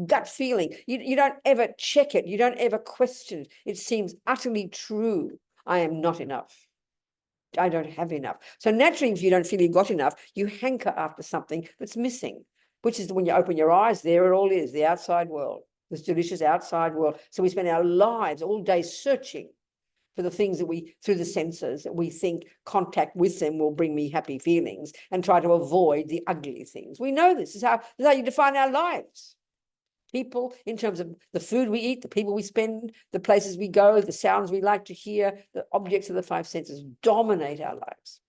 gut feeling. You don't ever check it. You don't ever question it. It seems utterly true. I am not enough. I don't have enough. So naturally, if you don't feel you've got enough, you hanker after something that's missing, which is when you open your eyes, there it all is, the outside world. this delicious outside world. So we spend our lives all day searching for the things that we, through the senses, that we think contact with them will bring me happy feelings, and try to avoid the ugly things. We know this is how you define our lives. People, in terms of the food we eat, the people we spend, the places we go, the sounds we like to hear, the objects of the five senses dominate our lives.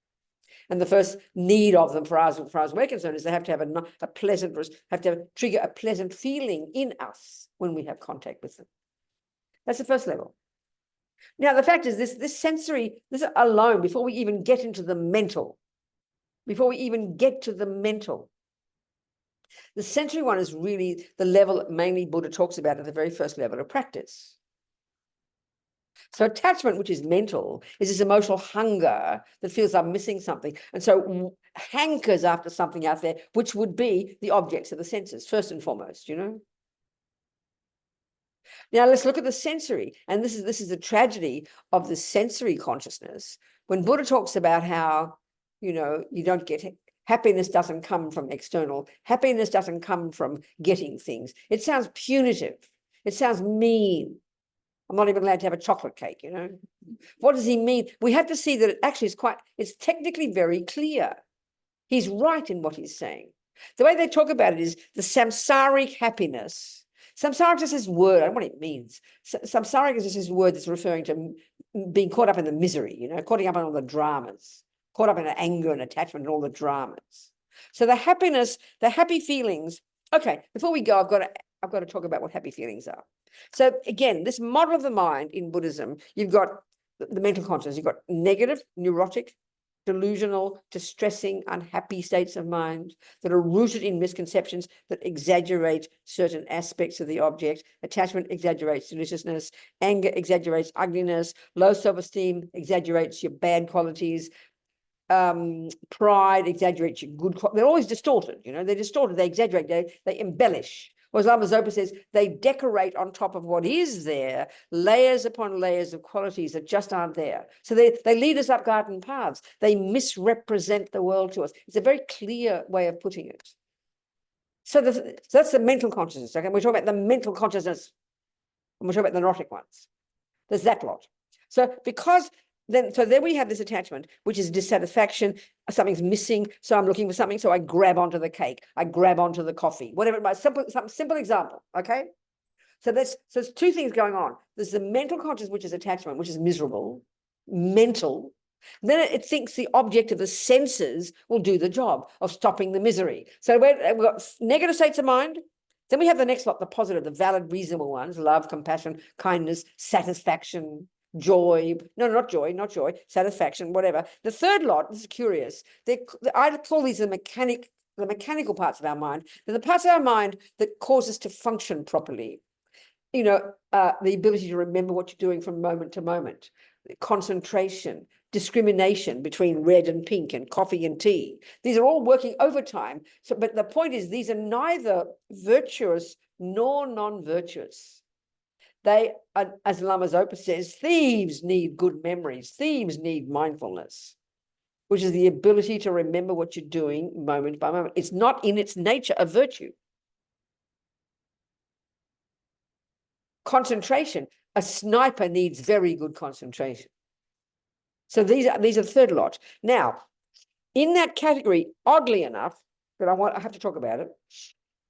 And the first need of them, for us we're concerned, is they have to have a pleasant, have to trigger a pleasant feeling in us when we have contact with them. That's the first level. Now, the fact is this sensory, this alone, before we even get into the mental, the sensory one is really the level that mainly Buddha talks about at the very first level of practice. So attachment, which is mental, is this emotional hunger that feels I'm missing something, and so hankers after something out there, which would be the objects of the senses, first and foremost, you know. Now let's look at the sensory, and this is the tragedy of the sensory consciousness. When Buddha talks about how, you know, you don't get happiness, doesn't come from external, happiness doesn't come from getting things. It sounds punitive. It sounds mean. I'm not even allowed to have a chocolate cake, you know. What does he mean? We have to see that it actually is it's technically very clear. He's right in what he's saying. The way they talk about it is the samsaric happiness. Samsaric is this word, I don't know what it means. Samsaric is this word that's referring to being caught up in the misery, you know, caught up in all the dramas, caught up in anger and attachment and all the dramas. So the happiness, the happy feelings. Okay, before we go, I've got to talk about what happy feelings are. So again, this model of the mind in Buddhism, you've got the mental consciousness, you've got negative, neurotic, delusional, distressing, unhappy states of mind that are rooted in misconceptions that exaggerate certain aspects of the object. Attachment exaggerates deliciousness, anger exaggerates ugliness, low self-esteem exaggerates your bad qualities, pride exaggerates your good qualities. They're always distorted, you know, they're distorted, they exaggerate, they embellish. Or as Lama Zopa says, they decorate on top of what is there, layers upon layers of qualities that just aren't there. So they lead us up garden paths. They misrepresent the world to us. It's a very clear way of putting it. So that's the mental consciousness. Okay, we're talking about the mental consciousness, and we're talking about the neurotic ones. There's that lot. So then we have this attachment, which is dissatisfaction. Something's missing, so I'm looking for something, so I grab onto the cake, I grab onto the coffee, whatever it might be. Some simple example, okay? So there's two things going on. There's the mental consciousness, which is attachment, which is miserable, mental. Then it thinks the object of the senses will do the job of stopping the misery. So we've got negative states of mind. Then we have the next lot, the positive, the valid, reasonable ones: love, compassion, kindness, satisfaction, joy. No, not joy, satisfaction, whatever. The third lot, this is curious. I call these the mechanical parts of our mind. They're the parts of our mind that cause us to function properly. You know, the ability to remember what you're doing from moment to moment, concentration, discrimination between red and pink and coffee and tea. These are all working overtime. So, but the point is, these are neither virtuous nor non-virtuous. They are, as Lama Zopa says, thieves need good memories. Thieves need mindfulness, which is the ability to remember what you're doing moment by moment. It's not in its nature a virtue. Concentration. A sniper needs very good concentration. So these are the third lot. Now, in that category, oddly enough, but I have to talk about it,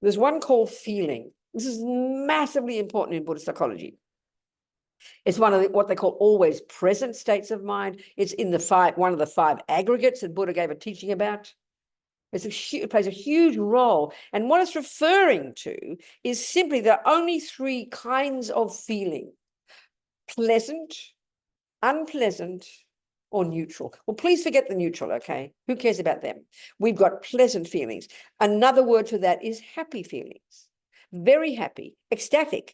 there's one called feeling. This is massively important in Buddhist psychology. It's one of what they call always present states of mind. It's in one of the five aggregates that Buddha gave a teaching about. It plays a huge role. And what it's referring to is simply there are only three kinds of feeling: pleasant, unpleasant, or neutral. Well, please forget the neutral, okay? Who cares about them? We've got pleasant feelings. Another word for that is happy feelings. Very happy, ecstatic,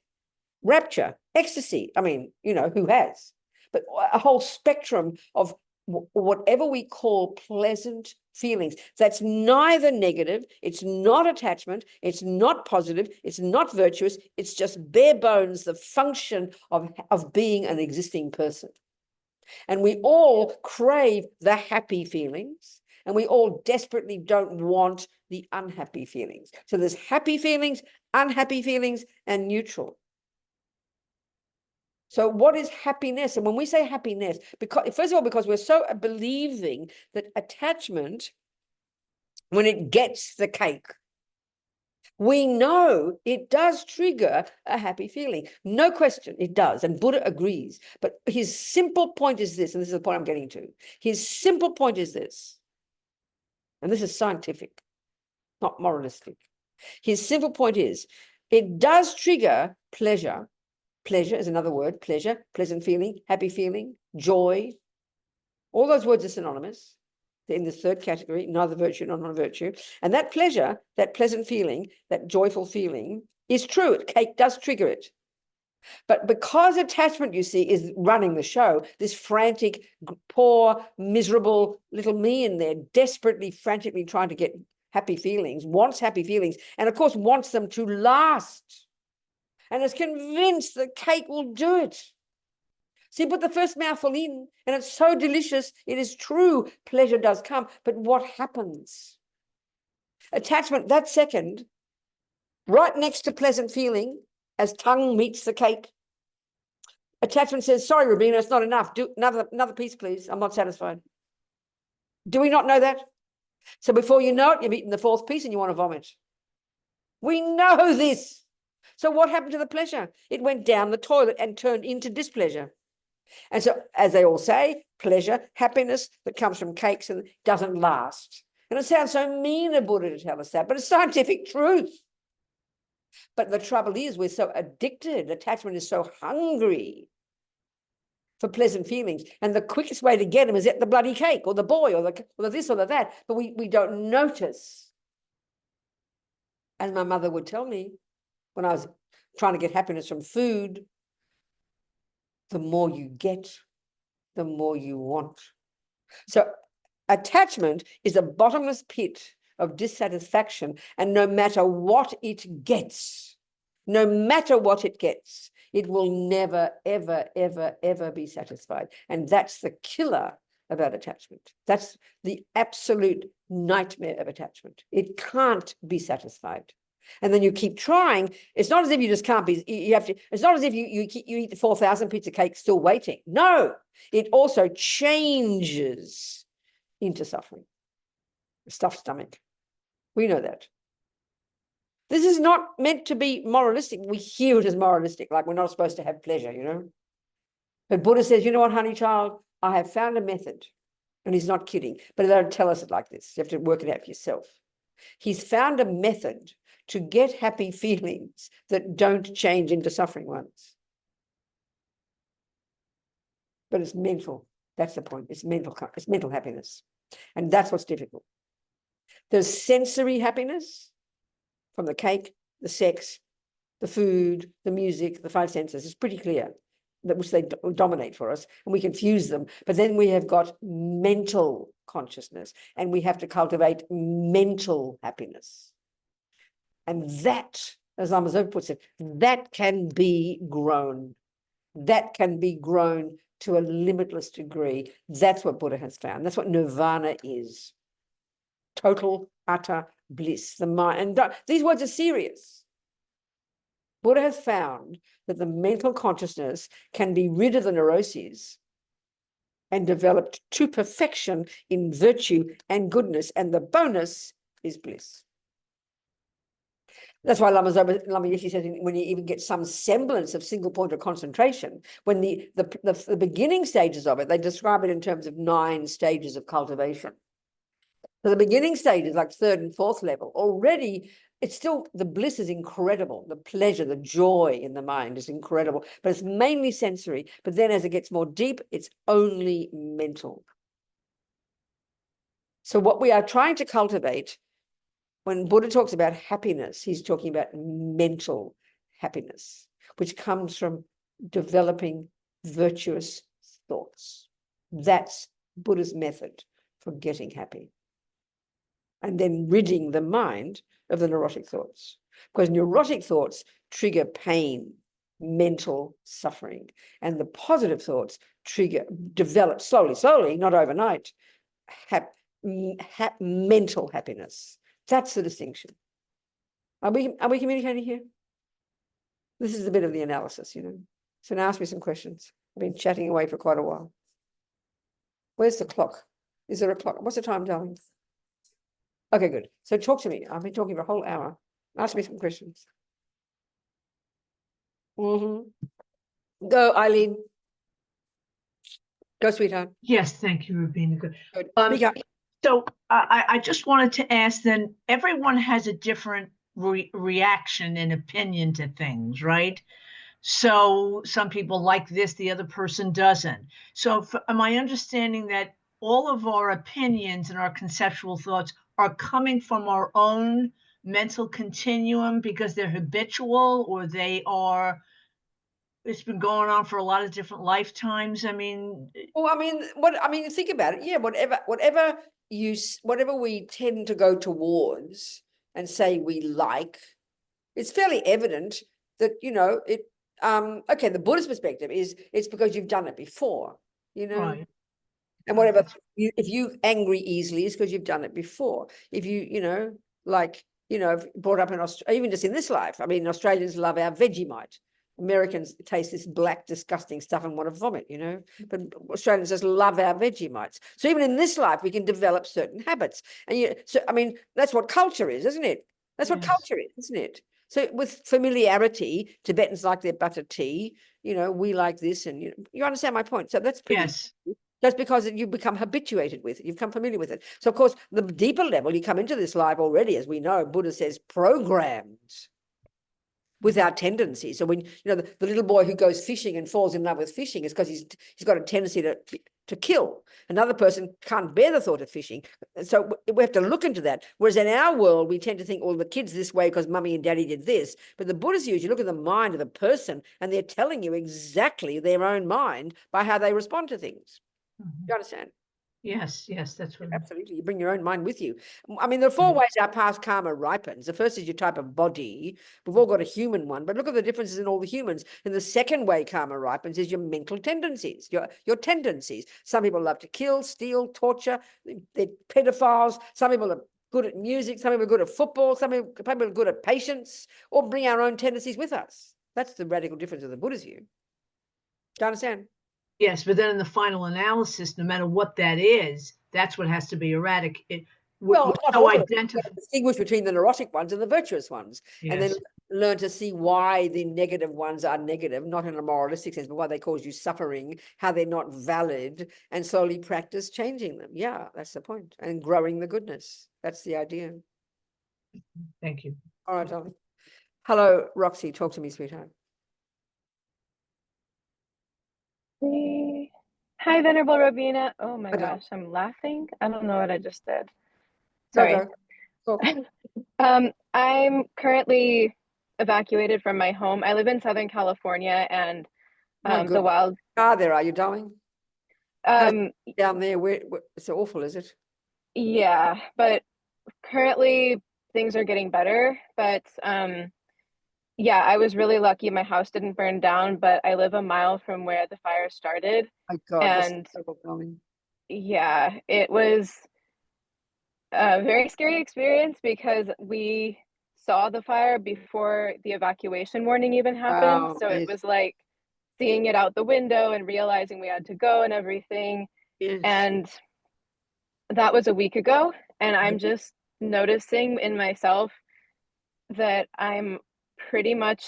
rapture, ecstasy. I mean, you know, who has? But a whole spectrum of whatever we call pleasant feelings. That's neither negative, it's not attachment, it's not positive, it's not virtuous, it's just bare bones the function of being an existing person. And we all crave the happy feelings, and we all desperately don't want the unhappy feelings. So there's happy feelings, unhappy feelings, and neutral. So what is happiness? And when we say happiness, because first of all, because we're so believing that attachment, when it gets the cake, we know it does trigger a happy feeling. No question, it does. And Buddha agrees. But his simple point is this, and this is the point I'm getting to. His simple point is this, and this is scientific, not moralistic. His simple point is, it does trigger pleasure. Pleasure is another word, pleasure, pleasant feeling, happy feeling, joy. All those words are synonymous. They're in the third category, neither virtue nor non-virtue. And that pleasure, that pleasant feeling, that joyful feeling is true. Cake does trigger it. But because attachment, you see, is running the show, this frantic, poor, miserable little me in there, desperately, frantically trying to get happy feelings, wants happy feelings, and of course wants them to last. And is convinced the cake will do it. So you put the first mouthful in, and it's so delicious. It is true, pleasure does come. But what happens? Attachment, that second, right next to pleasant feeling, as tongue meets the cake, attachment says, sorry, Robina, it's not enough. Do another piece, please. I'm not satisfied. Do we not know that? So before you know it, you've eaten the fourth piece and you want to vomit. We know this. So what happened to the pleasure? It went down the toilet and turned into displeasure. And so, as they all say, pleasure, happiness that comes from cakes and doesn't last. And it sounds so mean of Buddha to tell us that, but it's scientific truth. But the trouble is, we're so addicted. Attachment is so hungry for pleasant feelings. And the quickest way to get them is at the bloody cake or the boy or the this or the that. But we don't notice. As my mother would tell me when I was trying to get happiness from food, the more you get, the more you want. So attachment is a bottomless pit of dissatisfaction, and no matter what it gets, it will never, ever, ever, ever be satisfied. And that's the killer about attachment. That's the absolute nightmare of attachment. It can't be satisfied. And then you keep trying. It's not as if you just can't be, you have to, it's not as if you eat the 4,000 pizza cake still waiting. No, it also changes into suffering. A stuffed stomach. We know that. This is not meant to be moralistic. We hear it as moralistic, like we're not supposed to have pleasure, you know. But Buddha says, you know what, honey child, I have found a method. And he's not kidding, but they don't tell us it like this. You have to work it out for yourself. He's found a method to get happy feelings that don't change into suffering ones. But it's mental. That's the point. It's mental happiness. And that's what's difficult. There's sensory happiness from the cake, the sex, the food, the music, the five senses. It's pretty clear, which they dominate for us, and we confuse them. But then we have got mental consciousness, and we have to cultivate mental happiness. And that, as Lama Zopa puts it, that can be grown. That can be grown to a limitless degree. That's what Buddha has found. That's what nirvana is. Total, utter bliss. The mind. And these words are serious. Buddha has found that the mental consciousness can be rid of the neuroses and developed to perfection in virtue and goodness. And the bonus is bliss. That's why Lama Yeshe says when you even get some semblance of single point of concentration, when the beginning stages of it, they describe it in terms of 9 stages of cultivation. So the beginning stages, like 3rd and 4th level, already it's still, the bliss is incredible. The pleasure, the joy in the mind is incredible, but it's mainly sensory. But then as it gets more deep, it's only mental. So what we are trying to cultivate, when Buddha talks about happiness, he's talking about mental happiness, which comes from developing virtuous thoughts. That's Buddha's method for getting happy. And then ridding the mind of the neurotic thoughts. Because neurotic thoughts trigger pain, mental suffering. And the positive thoughts develop slowly, not overnight, mental happiness. That's the distinction. Are we communicating here? This is a bit of the analysis, you know. So now ask me some questions. I've been chatting away for quite a while. Where's the clock? Is there a clock? What's the time, darling? Okay, good. So talk to me. I've been talking for a whole hour. Ask me some questions. Go, Eileen. Go, sweetheart. Yes, thank you, Robina. Good. Good. Speak up. So I just wanted to ask then, everyone has a different reaction and opinion to things, right? So some people like this, the other person doesn't. So am I understanding that all of our opinions and our conceptual thoughts are coming from our own mental continuum because they're habitual, or they are, it's been going on for a lot of different lifetimes? I mean, Well, I mean, think about it. Yeah, whatever we tend to go towards and say we like, it's fairly evident that, you know, okay, the Buddhist perspective is it's because you've done it before, you know. right. And whatever, if you angry easily, it's because you've done it before. If you know, like, you know, brought up in Australia, even just in this life, I mean, Australians love our Vegemite. Americans taste this black, disgusting stuff and want to vomit, you know, but Australians just love our Vegemites. So even in this life, we can develop certain habits. And so, I mean, that's what culture is, isn't it? That's what culture is, isn't it? So with familiarity, Tibetans like their butter tea, you know, we like this, and you understand my point. So that's pretty. Yes. That's because you become habituated with it. You've become familiar with it. So, of course, the deeper level, you come into this life already, as we know, Buddha says, programmed with our tendencies. So when, you know, the little boy who goes fishing and falls in love with fishing is because he's got a tendency to kill. Another person can't bear the thought of fishing. So we have to look into that. Whereas in our world, we tend to think, well, the kid's this way because mummy and daddy did this. But the Buddhist view, you look at the mind of the person and they're telling you exactly their own mind by how they respond to things. You understand? Yes, that's what. Absolutely. You bring your own mind with you. I mean, there are four ways our past karma ripens. The first is your type of body. We've all got a human one, but look at the differences in all the humans. And the second way karma ripens is your mental tendencies, your tendencies. Some people love to kill, steal, torture. They're pedophiles. Some people are good at music. Some people are good at football. Some people are good at patience, or bring our own tendencies with us. That's the radical difference of the Buddhist view. Do you understand? Yes, but then in the final analysis, no matter what that is, that's what has to be erratic. Well, identify. Distinguish between the neurotic ones and the virtuous ones, and then Yes. learn to see why the negative ones are negative, not in a moralistic sense, but why they cause you suffering, how they're not valid, and slowly practice changing them. Yeah, that's the point. And growing the goodness. That's the idea. Thank you. All right, darling. Hello, Roxy. Talk to me, sweetheart. Hi, Venerable Robina. Oh my Hello. gosh, I'm laughing. I don't know what I just did. Go, Sorry. go. I'm currently evacuated from my home. I live in Southern California, and the wild. There are you, darling? Down there, where it's awful, is it? Yeah, but currently things are getting better. But yeah, I was really lucky. My house didn't burn down, but I live a mile from where the fire started. My God, And yeah, it was a very scary experience because we saw the fire before the evacuation warning even happened. Wow, So yes. it was like seeing it out the window and realizing we had to go and everything. Yes. And that was a week ago. And I'm just noticing in myself that I'm pretty much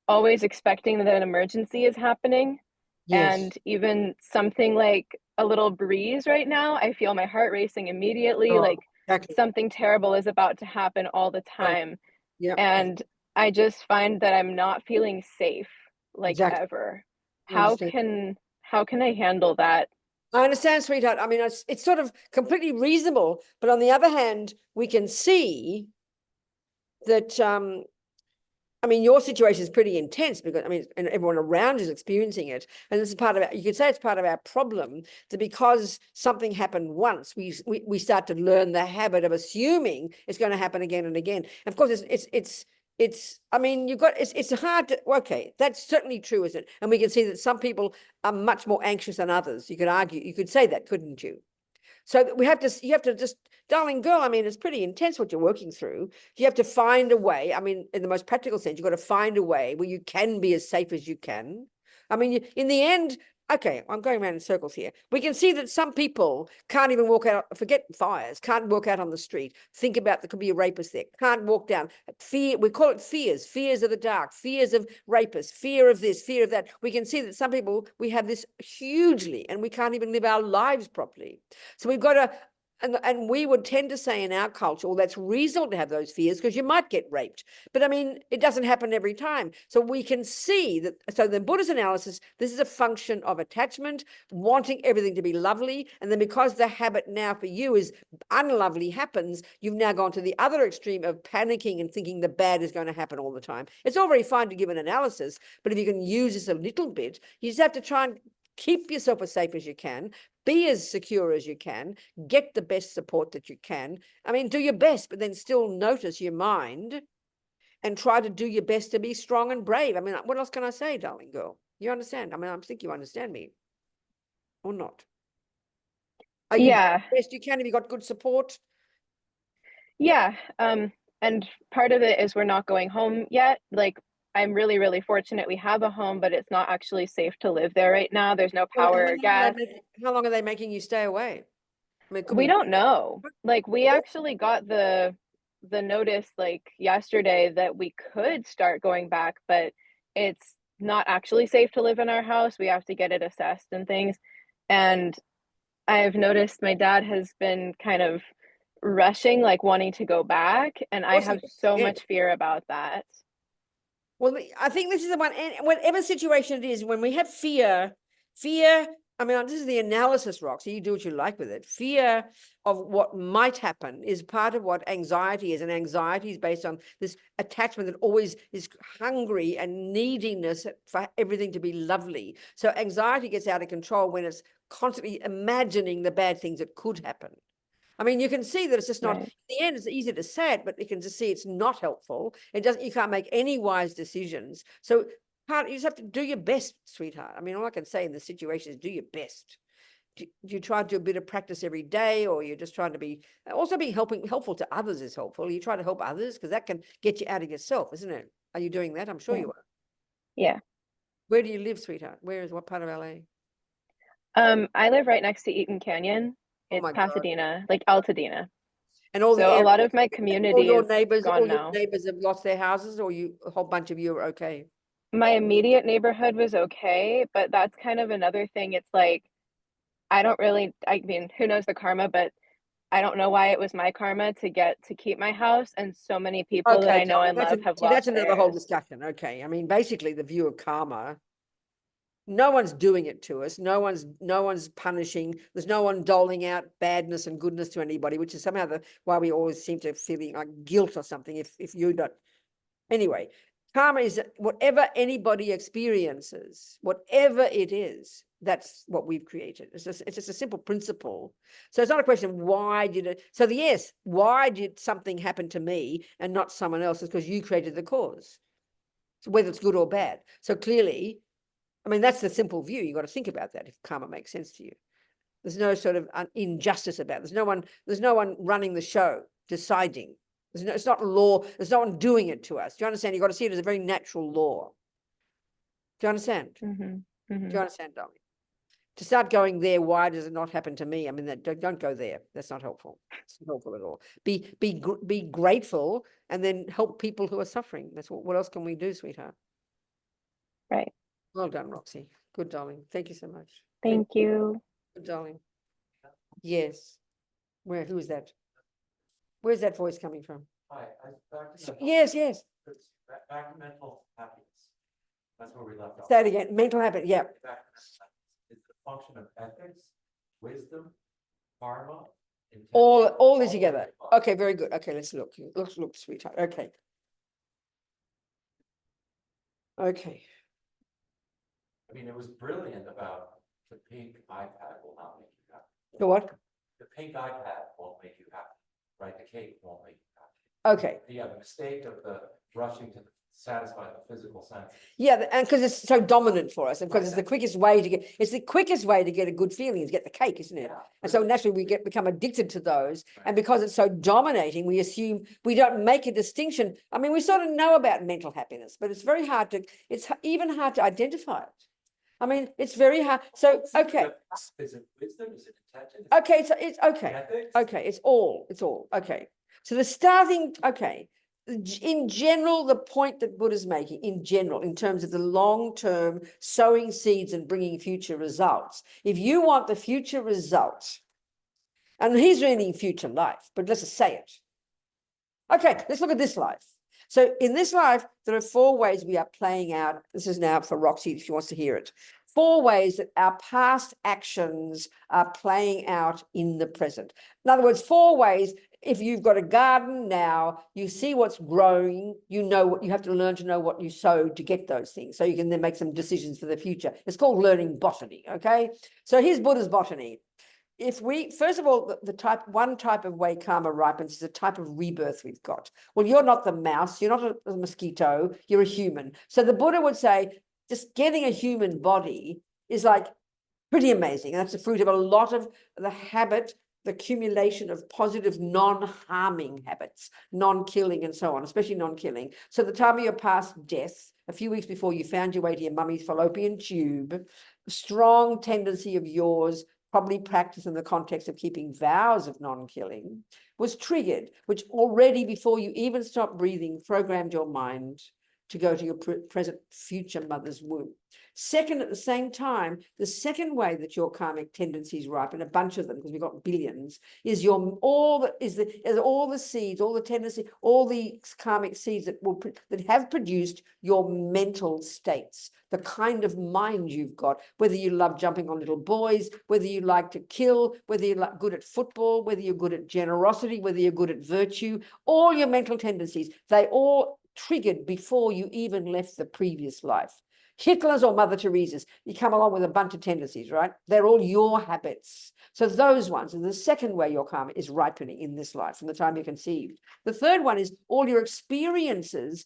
always expecting that an emergency is happening. Yes. And even something like a little breeze right now, I feel my heart racing immediately, like exactly. something terrible is about to happen all the time. Yeah. And I just find that I'm not feeling safe, like ever. How can I handle that? I understand, sweetheart. I mean, it's sort of completely reasonable, but on the other hand, we can see that I mean, your situation is pretty intense because, I mean, and everyone around is experiencing it. And this is part of you could say it's part of our problem, that because something happened once, we start to learn the habit of assuming it's going to happen again and again. And of course, I mean, it's hard to, okay, that's certainly true, isn't it? And we can see that some people are much more anxious than others. You could argue, you could say that, couldn't you? So that you have to just, darling girl, I mean, it's pretty intense what you're working through. You have to find a way. I mean, in the most practical sense, you've got to find a way where you can be as safe as you can. I mean, in the end, okay, I'm going around in circles here. We can see that some people can't even walk out, forget fires, can't walk out on the street. Think about there could be a rapist there, can't walk down. Fear, we call it fears of the dark, fears of rapists, fear of this, fear of that. We can see that some people, we have this hugely, and we can't even live our lives properly. So we've got to, and we would tend to say in our culture, well, that's reasonable to have those fears because you might get raped. But I mean, it doesn't happen every time. So we can see that, so the Buddha's analysis, this is a function of attachment, wanting everything to be lovely. And then because the habit now for you is unlovely happens, you've now gone to the other extreme of panicking and thinking the bad is going to happen all the time. It's all very fine to give an analysis, but if you can use this a little bit, you just have to try and keep yourself as safe as you can, be as secure as you can, get the best support that you can. I mean, do your best, but then still notice your mind and try to do your best to be strong and brave. I mean, what else can I say, darling girl? You understand? I mean, I think you understand me or not. Are you doing the best you can? Have you got good support? Yeah. And part of it is we're not going home yet. Like, I'm really, really fortunate we have a home, but it's not actually safe to live there right now. There's no power or gas. How long are they making you stay away? I mean, We don't know. Like, we actually got the notice like yesterday that we could start going back, but it's not actually safe to live in our house. We have to get it assessed and things. And I've noticed my dad has been kind of rushing, like wanting to go back, and I have so much fear about that. Well, I think this is the one, and whatever situation it is, when we have fear, I mean, this is the analysis, Rock, so you do what you like with it. Fear of what might happen is part of what anxiety is, and anxiety is based on this attachment that always is hungry and neediness for everything to be lovely. So anxiety gets out of control when it's constantly imagining the bad things that could happen. I mean, you can see that it's just not, in the end, it's easy to say it, but you can just see it's not helpful. It doesn't, you can't make any wise decisions. So you just have to do your best, sweetheart. I mean, all I can say in this situation is do your best. Do you try to do a bit of practice every day, or you're just trying to be, also being helpful to others is helpful. You try to help others because that can get you out of yourself, isn't it? Are you doing that? I'm sure you are. Yeah. Where do you live, sweetheart? What part of LA? I live right next to Eaton Canyon. It's Pasadena, like Altadena. And all so a lot of my community all your is neighbors, gone all now. your neighbors have lost their houses, or a whole bunch of you are okay? My immediate neighborhood was okay, but that's kind of another thing. It's like, I mean, who knows the karma, but I don't know why it was my karma to keep my house, and so many people that I know and love have lost that's another theirs. whole discussion. Okay, I mean, basically the view of karma, no one's doing it to us. No one's punishing. There's no one doling out badness and goodness to anybody, which is somehow why we always seem to feeling like guilt or something if you don't. Anyway, karma is whatever anybody experiences, whatever it is, that's what we've created. It's just a simple principle. So it's not a question of why did it. So why did something happen to me and not someone else? Is because you created the cause. So whether it's good or bad. So clearly, I mean, that's the simple view. You've got to think about that if karma makes sense to you. There's no sort of injustice about it. There's no one running the show, deciding. It's not law. There's no one doing it to us. Do you understand? You've got to see it as a very natural law. Do you understand? Do you understand, darling? To start going there, why does it not happen to me? I mean, don't go there. That's not helpful. It's not helpful at all. Be grateful and then help people who are suffering. That's what else can we do, sweetheart? Right. Well done, Roxy. Good, darling. Thank you so much. Thank you. Good, darling. Yes. Who is that? Where's that voice coming from? Hi, yes. Back to mental happiness. That's where we left off. Say it again. Mental habit. Yeah. It's the function of ethics, wisdom, karma. All this together. Okay, very good. Okay, let's look. Let's look, sweetheart. Okay. I mean, it was brilliant about the pink iPad will not make you happy. The what? The pink iPad won't make you happy, right? The cake won't make you happy. Okay. Yeah, the mistake of the rushing to satisfy the physical sense. Yeah, and because it's so dominant for us, and because it's the quickest way to get a good feeling is get the cake, isn't it? Yeah, And so really. naturally we become addicted to those. Right. And because it's so dominating, we assume we don't make a distinction. I mean, we sort of know about mental happiness, but it's very hard to, even hard to identify it. I mean, it's very hard. So, okay. Is it wisdom? Is it intention? Okay, so it's okay. Ethics? Okay, it's all. Okay. So the starting, okay. In general, the point that Buddha's making, in general, in terms of the long-term sowing seeds and bringing future results, if you want the future result, and he's meaning future life, but let's just say it. Okay, let's look at this life. So in this life, there are 4 ways we are playing out. This is now for Roxy, if she wants to hear it. 4 ways that our past actions are playing out in the present. In other words, 4 ways. If you've got a garden now, you see what's growing, you know what you have to learn to know what you sowed to get those things. So you can then make some decisions for the future. It's called learning botany. Okay. So here's Buddha's botany. If we, first of all, one type of way karma ripens is a type of rebirth we've got. Well, you're not the mouse, you're not a mosquito, you're a human. So the Buddha would say, just getting a human body is like pretty amazing. And that's the fruit of a lot of the habit, the accumulation of positive non-harming habits, non-killing and so on, especially non-killing. So the time of your past death, a few weeks before you found your way to your mummy's fallopian tube, a strong tendency of yours, probably practiced in the context of keeping vows of non-killing, was triggered, which already before you even stopped breathing, programmed your mind to go to your present future mother's womb. Second, at the same time, the second way that your karmic tendencies ripen, a bunch of them, because we've got billions, is all the seeds, all the tendency, all the karmic seeds that have produced your mental states, the kind of mind you've got, whether you love jumping on little boys, whether you like to kill, whether you're good at football, whether you're good at generosity, whether you're good at virtue, all your mental tendencies, they all triggered before you even left the previous life. Hitler's or Mother Teresa's, you come along with a bunch of tendencies, right? They're all your habits. So those ones, and the second way your karma is ripening in this life from the time you're conceived. The third one is all your experiences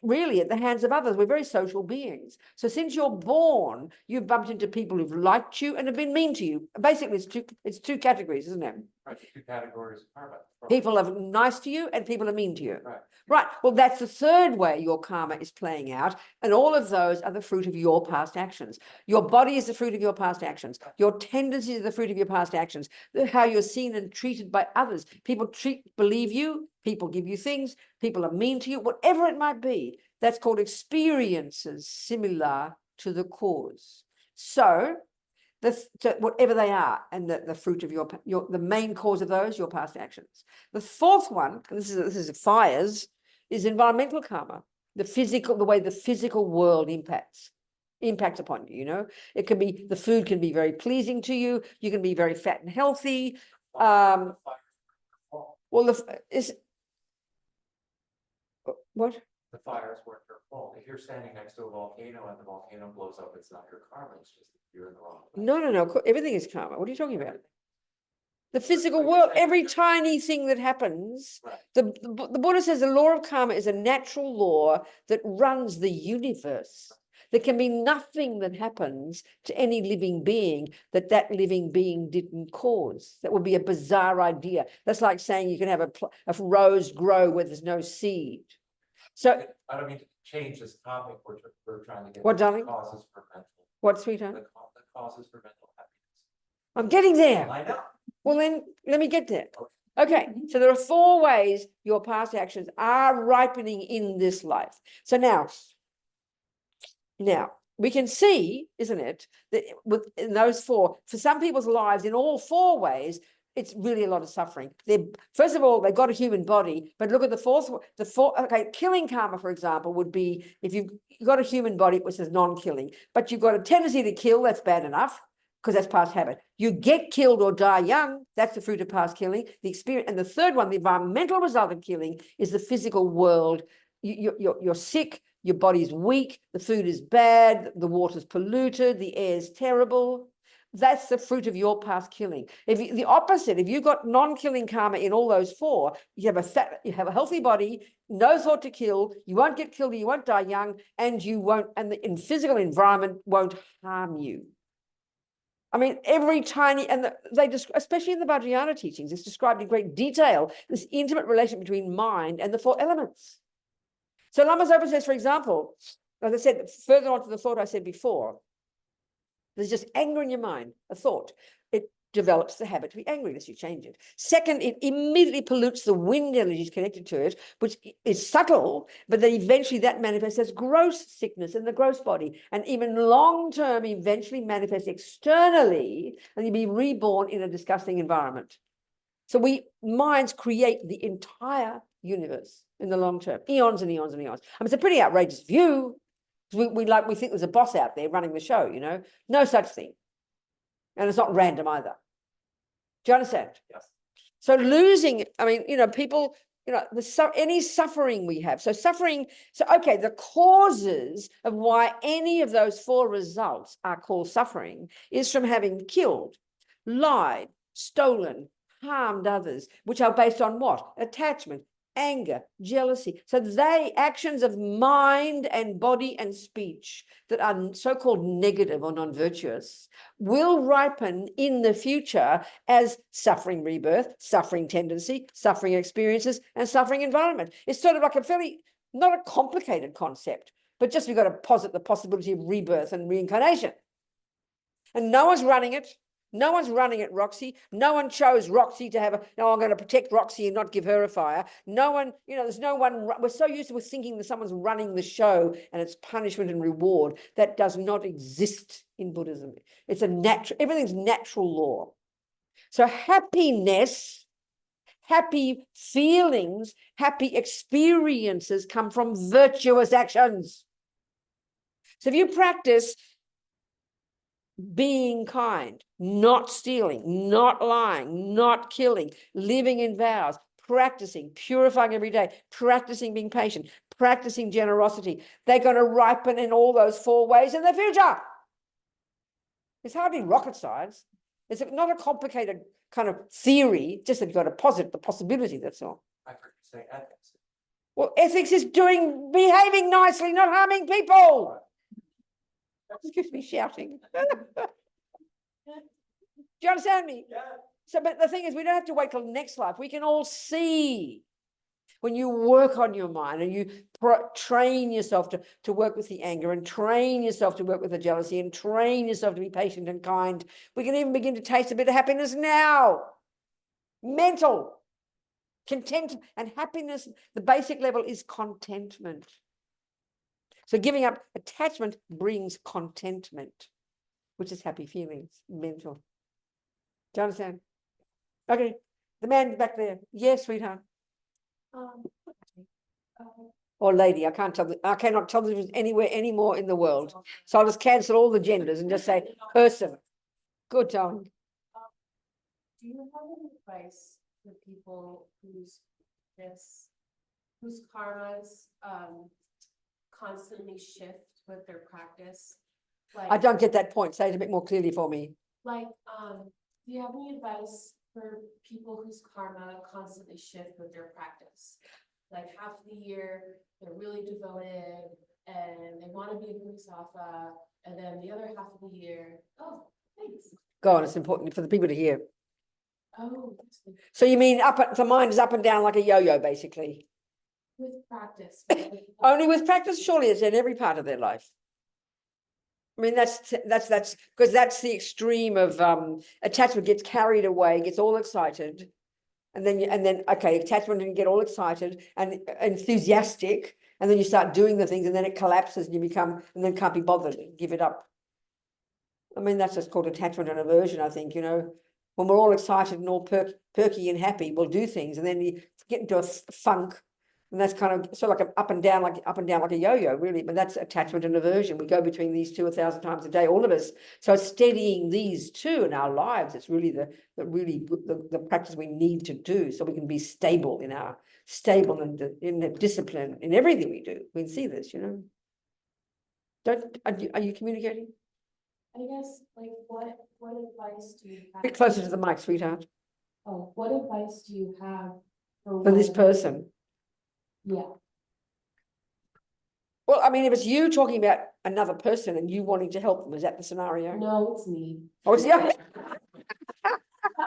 really at the hands of others. We're very social beings. So since you're born, you've bumped into people who've liked you and have been mean to you. Basically, it's two categories, isn't it? Right, 2 categories of karma. People are nice to you and people are mean to you. Right. Right. Well, that's the third way your karma is playing out. And all of those are the fruit of your past actions. Your body is the fruit of your past actions. Your tendencies are the fruit of your past actions. How you're seen and treated by others. People believe you. People give you things. People are mean to you. Whatever it might be. That's called experiences similar to the cause. So whatever they are, and the fruit of the main cause of those, your past actions. The fourth one, and this is fires, is environmental karma. The way the physical world impacts upon you. You know, it can be the food can be very pleasing to you. You can be very fat and healthy. Well, what? The fires weren't your fault. If you're standing next to a volcano and the volcano blows up, it's not your karma. It's just you're in the wrong place. No. Everything is karma. What are you talking about? The physical world, every tiny thing that happens, Right. The Buddha says the law of karma is a natural law that runs the universe. There can be nothing that happens to any living being that living being didn't cause. That would be a bizarre idea. That's like saying you can have a rose grow where there's no seed. So I don't mean to change this topic. We're trying to get What, darling? Causes for mental. What, sweetheart? The causes for mental happiness. I'm getting there. I know. Well, then let me get there. Okay, so there are 4 ways your past actions are ripening in this life. So now we can see, isn't it, that in those 4, for some people's lives, in all 4 ways, it's really a lot of suffering. First of all, they've got a human body, but look at the fourth. Okay, killing karma, for example, would be if you've got a human body, which is non-killing, but you've got a tendency to kill. That's bad enough because that's past habit. You get killed or die young. That's the fruit of past killing. The experience, and the third one, the environmental result of killing, is the physical world. You're sick. Your body's weak. The food is bad. The water's polluted. The air's terrible. that's the fruit of your past killing. If you, the opposite, if you've got non-killing karma in all those four, you have a healthy body, no thought to kill, you won't get killed, you won't die young, and you won't, and the in physical environment won't harm you. I mean, every tiny, and they especially in the Vajrayana teachings, it's described in great detail, this intimate relation between mind and the four elements. So Lama Zopa says, for example, as I said, further on to the thought I said before, there's just anger in your mind, a thought. It develops the habit to be angry unless you change it. Second, it immediately pollutes the wind energies connected to it, which is subtle, but then eventually that manifests as gross sickness in the gross body, and even long-term eventually manifests externally, and you'll be reborn in a disgusting environment. So minds create the entire universe in the long term, eons and eons and eons. I mean, it's a pretty outrageous view. We think there's a boss out there running the show, you know, no such thing. And it's not random either. Do you understand? Yes. So losing, I mean, you know, people, you know, any suffering we have. So suffering, so okay, the causes of why any of those four results are called suffering is from having killed, lied, stolen, harmed others, which are based on what? Attachment, anger, jealousy. So actions of mind and body and speech that are so-called negative or non-virtuous will ripen in the future as suffering rebirth, suffering tendency, suffering experiences, and suffering environment. It's sort of like a fairly, not a complicated concept, but just we've got to posit the possibility of rebirth and reincarnation. And no one's running it. No one's running it, Roxy. No one chose Roxy to have no, I'm going to protect Roxy and not give her a fire. No one, you know, there's no one, we're so used to thinking that someone's running the show and it's punishment and reward. That does not exist in Buddhism. It's a natural, everything's natural law. So happiness, happy feelings, happy experiences come from virtuous actions. So if you practice being kind, not stealing, not lying, not killing, living in vows, practicing, purifying every day, practicing being patient, practicing generosity, they're going to ripen in all those four ways in the future. It's hardly rocket science. It's not a complicated kind of theory, just that you've got to posit the possibility, that's all. I heard you say ethics. Well, ethics is behaving nicely, not harming people. Excuse me shouting. Do you understand me? Yeah. So, but the thing is, we don't have to wait till next life. We can all see when you work on your mind and you train yourself to work with the anger and train yourself to work with the jealousy and train yourself to be patient and kind. We can even begin to taste a bit of happiness now. Mental, content and happiness. The basic level is contentment. So giving up attachment brings contentment, which is happy feelings, mental. Do you understand? Okay, the man back there. Yes, sweetheart. Or lady, I cannot tell the difference anywhere anymore in the world. So I'll just cancel all the genders and just say person. Good, darling. Do you have any advice for people whose karmas constantly shift with their practice? Like, I don't get that point. Say it a bit more clearly for me. Like, do you have any advice for people whose karma constantly shift with their practice? Like half the year, they're really devoted and they want to be a bodhisattva, and then the other half of the year, oh, thanks. Go on, it's important for the people to hear. Oh, so you mean the mind is up and down like a yo-yo, basically? With practice. Only with practice? Surely it's in every part of their life. I mean, that's because that's the extreme of attachment. Gets carried away, gets all excited, and then okay, attachment and get all excited and enthusiastic, and then you start doing the things, and then it collapses, and you become, and then can't be bothered, give it up. I mean, that's just called attachment and aversion. I think, you know, when we're all excited and all perky and happy, we'll do things, and then you get into a funk. And that's kind of sort of like up and down like a yo-yo, really. But that's attachment and aversion. We go between these two 1,000 times a day, all of us. So steadying these two in our lives, it's really the practice we need to do, so we can be stable in the discipline in everything we do. We can see this, you know. Are you communicating? I guess, like, what advice do you A have? bit closer to the mic, sweetheart, Oh, what advice do you have for this when- person. Yeah, Well, I mean, if it's you talking about another person and you wanting to help them, is that the scenario? no, it's me. Oh, it's yeah.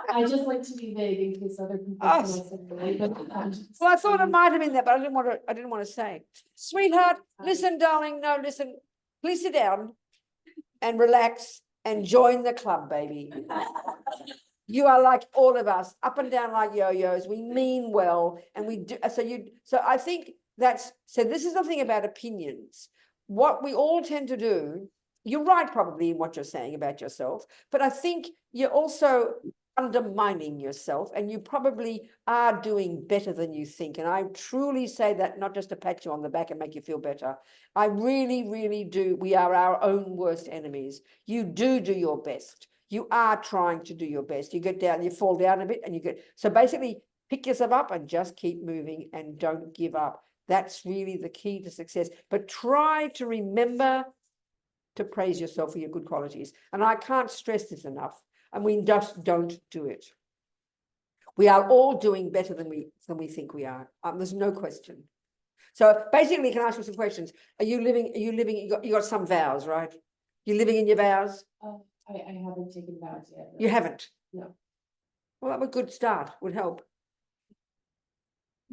I just like to be vague in case other people Oh, feel similarly, but I'm just Well, I thought it saying- might have been that, but I didn't want to say. Sweetheart, listen, darling, no, listen, please sit down and relax and join the club, baby. You are like all of us, up and down like yo-yos. We mean well, and we do. So I think so this is the thing about opinions. What we all tend to do, you're right probably in what you're saying about yourself, but I think you're also undermining yourself, and you probably are doing better than you think. And I truly say that not just to pat you on the back and make you feel better. I really, really do. We are our own worst enemies. You do your best. You are trying to do your best. You get down, you fall down a bit, and so basically pick yourself up and just keep moving and don't give up. That's really the key to success. But try to remember to praise yourself for your good qualities. And I can't stress this enough. And we just don't do it. We are all doing better than we think we are. There's no question. So basically, can I ask you some questions? You got some vows, right? You're living in your vows? I haven't taken vows yet. no. You haven't? No. Well, that would a good start, would help.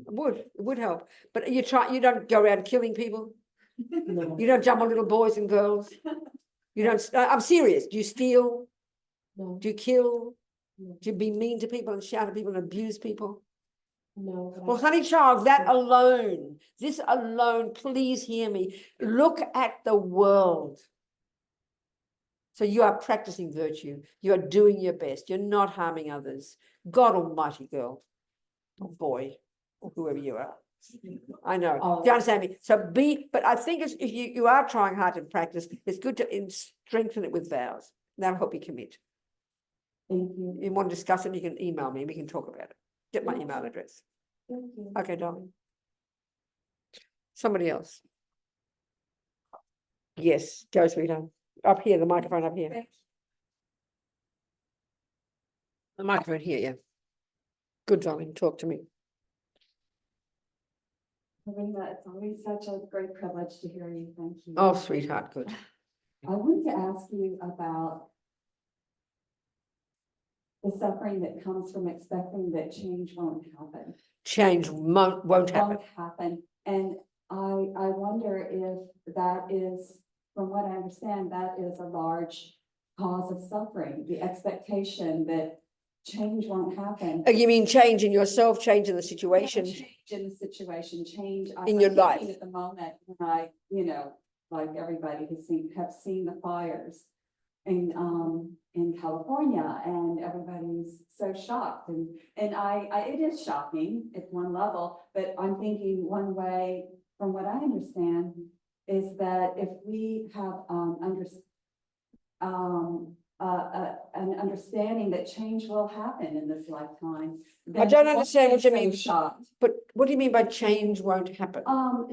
It would help. But you don't go around killing people? No. You don't jump on little boys and girls? You don't, I'm serious. Do you steal? No, Do you kill? No. Do you be mean to people and shout at people and abuse people? no. but I- Well, honey child, this alone, please hear me. Look at the world. So you are practicing virtue. You are doing your best. You're not harming others. God almighty, girl, or boy, or whoever you are. I know. Do you understand me? But I think if you are trying hard to practice, it's good to strengthen it with vows. That'll help you commit. Thank you. You want to discuss it, you can email me. We can talk about it. Get my email address. Thank you. Okay, darling. Somebody else. Yes, go, sweetheart. Up here, the microphone up here. The microphone here, yeah. Good, darling. Talk to me. Robina, it's always such a great privilege to hear you. Thank you. Oh, sweetheart, good. I wanted to ask you about the suffering that comes from expecting that change won't happen. Change won't happen. Won't happen. And I wonder if that is, from what I understand, that is a large cause of suffering, the expectation that change won't happen. Oh, you mean change in yourself, change in the situation? Change in the situation, change. In your life. At the moment, when I, like everybody have seen the fires in California, and everybody's so shocked, and it is shocking at one level, but I'm thinking one way, from what I understand, is that if we have an understanding that change will happen in this lifetime. I don't understand what you so mean. Shocked. But what do you mean by change won't happen?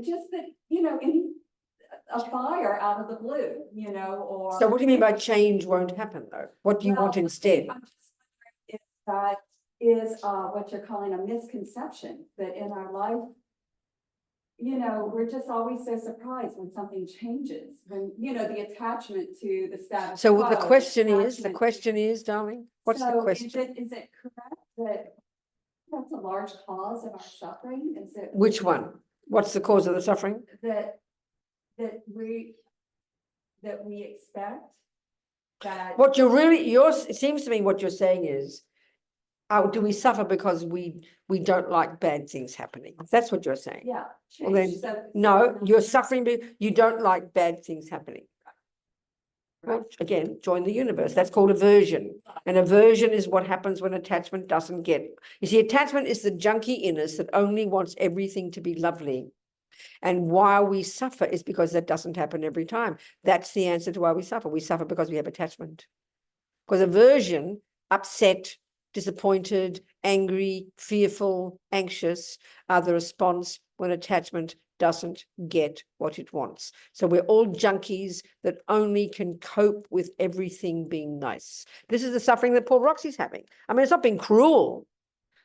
Just that, a fire out of the blue, or. So what do you mean by change won't happen though? What do you want Well, instead? I'm just wondering if that is what you're calling a misconception, that in our life, we're just always so surprised when something changes, when, the attachment to the status So quo, the question attachment- is, darling, what's the So question? Is it correct that that's a large cause of our suffering? Is it? Which one? What's the cause of the suffering? That we expect that. What it seems to me what you're saying is, do we suffer because we don't like bad things happening? That's what you're saying. Yeah. Well, then, change. So- No, you're suffering because you don't like bad things happening. Well, again, join the universe. That's called aversion. And aversion is what happens when attachment doesn't get. You see, attachment is the junkie in us that only wants everything to be lovely. And why we suffer is because that doesn't happen every time. That's the answer to why we suffer. We suffer because we have attachment. Because aversion, upset, disappointed, angry, fearful, anxious are the response when attachment doesn't get what it wants. So we're all junkies that only can cope with everything being nice. This is the suffering that poor Roxy's having. I mean, it's not being cruel.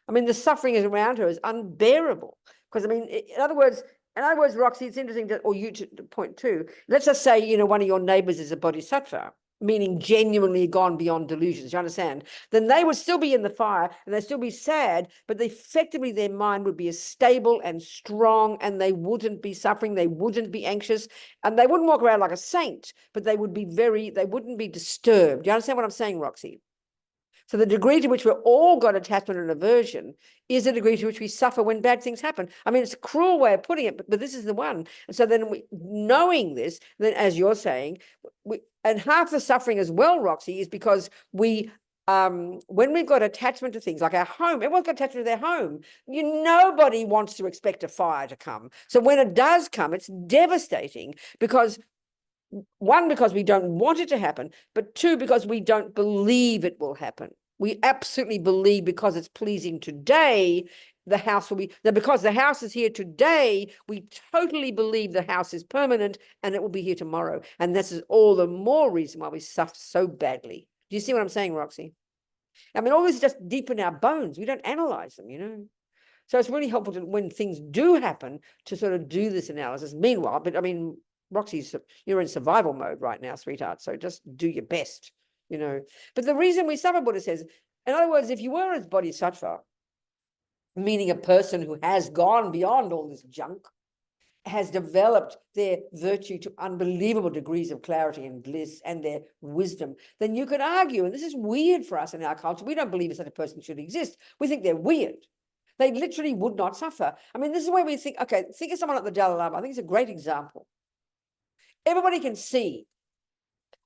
I mean, the suffering around her is unbearable. Because, I mean, in other words, Roxy, it's interesting to, or you to point too. Let's just say, you know, one of your neighbors is a bodhisattva, meaning genuinely gone beyond delusions, you understand? Then they would still be in the fire and they'd still be sad, but effectively their mind would be as stable and strong and they wouldn't be suffering, they wouldn't be anxious, and they wouldn't walk around like a saint, but they would be they wouldn't be disturbed. Do you understand what I'm saying, Roxy? So the degree to which we're all got attachment and aversion is the degree to which we suffer when bad things happen. I mean, it's a cruel way of putting it, but this is the one. And so then knowing this, then as you're saying, and half the suffering as well, Roxy, is because when we've got attachment to things like our home, everyone's got attachment to their home. Nobody wants to expect a fire to come. So when it does come, it's devastating because one, because we don't want it to happen, but two, because we don't believe it will happen. We absolutely believe because it's pleasing today, the house will be, because the house is here today, we totally believe the house is permanent and it will be here tomorrow. And this is all the more reason why we suffer so badly. Do you see what I'm saying, Roxy? I mean, all this is just deep in our bones. We don't analyze them, you know? So it's really helpful to, when things do happen, to sort of do this analysis. Meanwhile, but I mean, Roxy, you're in survival mode right now, sweetheart. So just do your best, you know. But the reason we suffer, Buddha says, in other words, if you were a bodhisattva, meaning a person who has gone beyond all this junk, has developed their virtue to unbelievable degrees of clarity and bliss and their wisdom, then you could argue, and this is weird for us in our culture, we don't believe such a person should exist. We think they're weird. They literally would not suffer. I mean, this is where we think, okay, think of someone like the Dalai Lama. I think it's a great example. Everybody can see,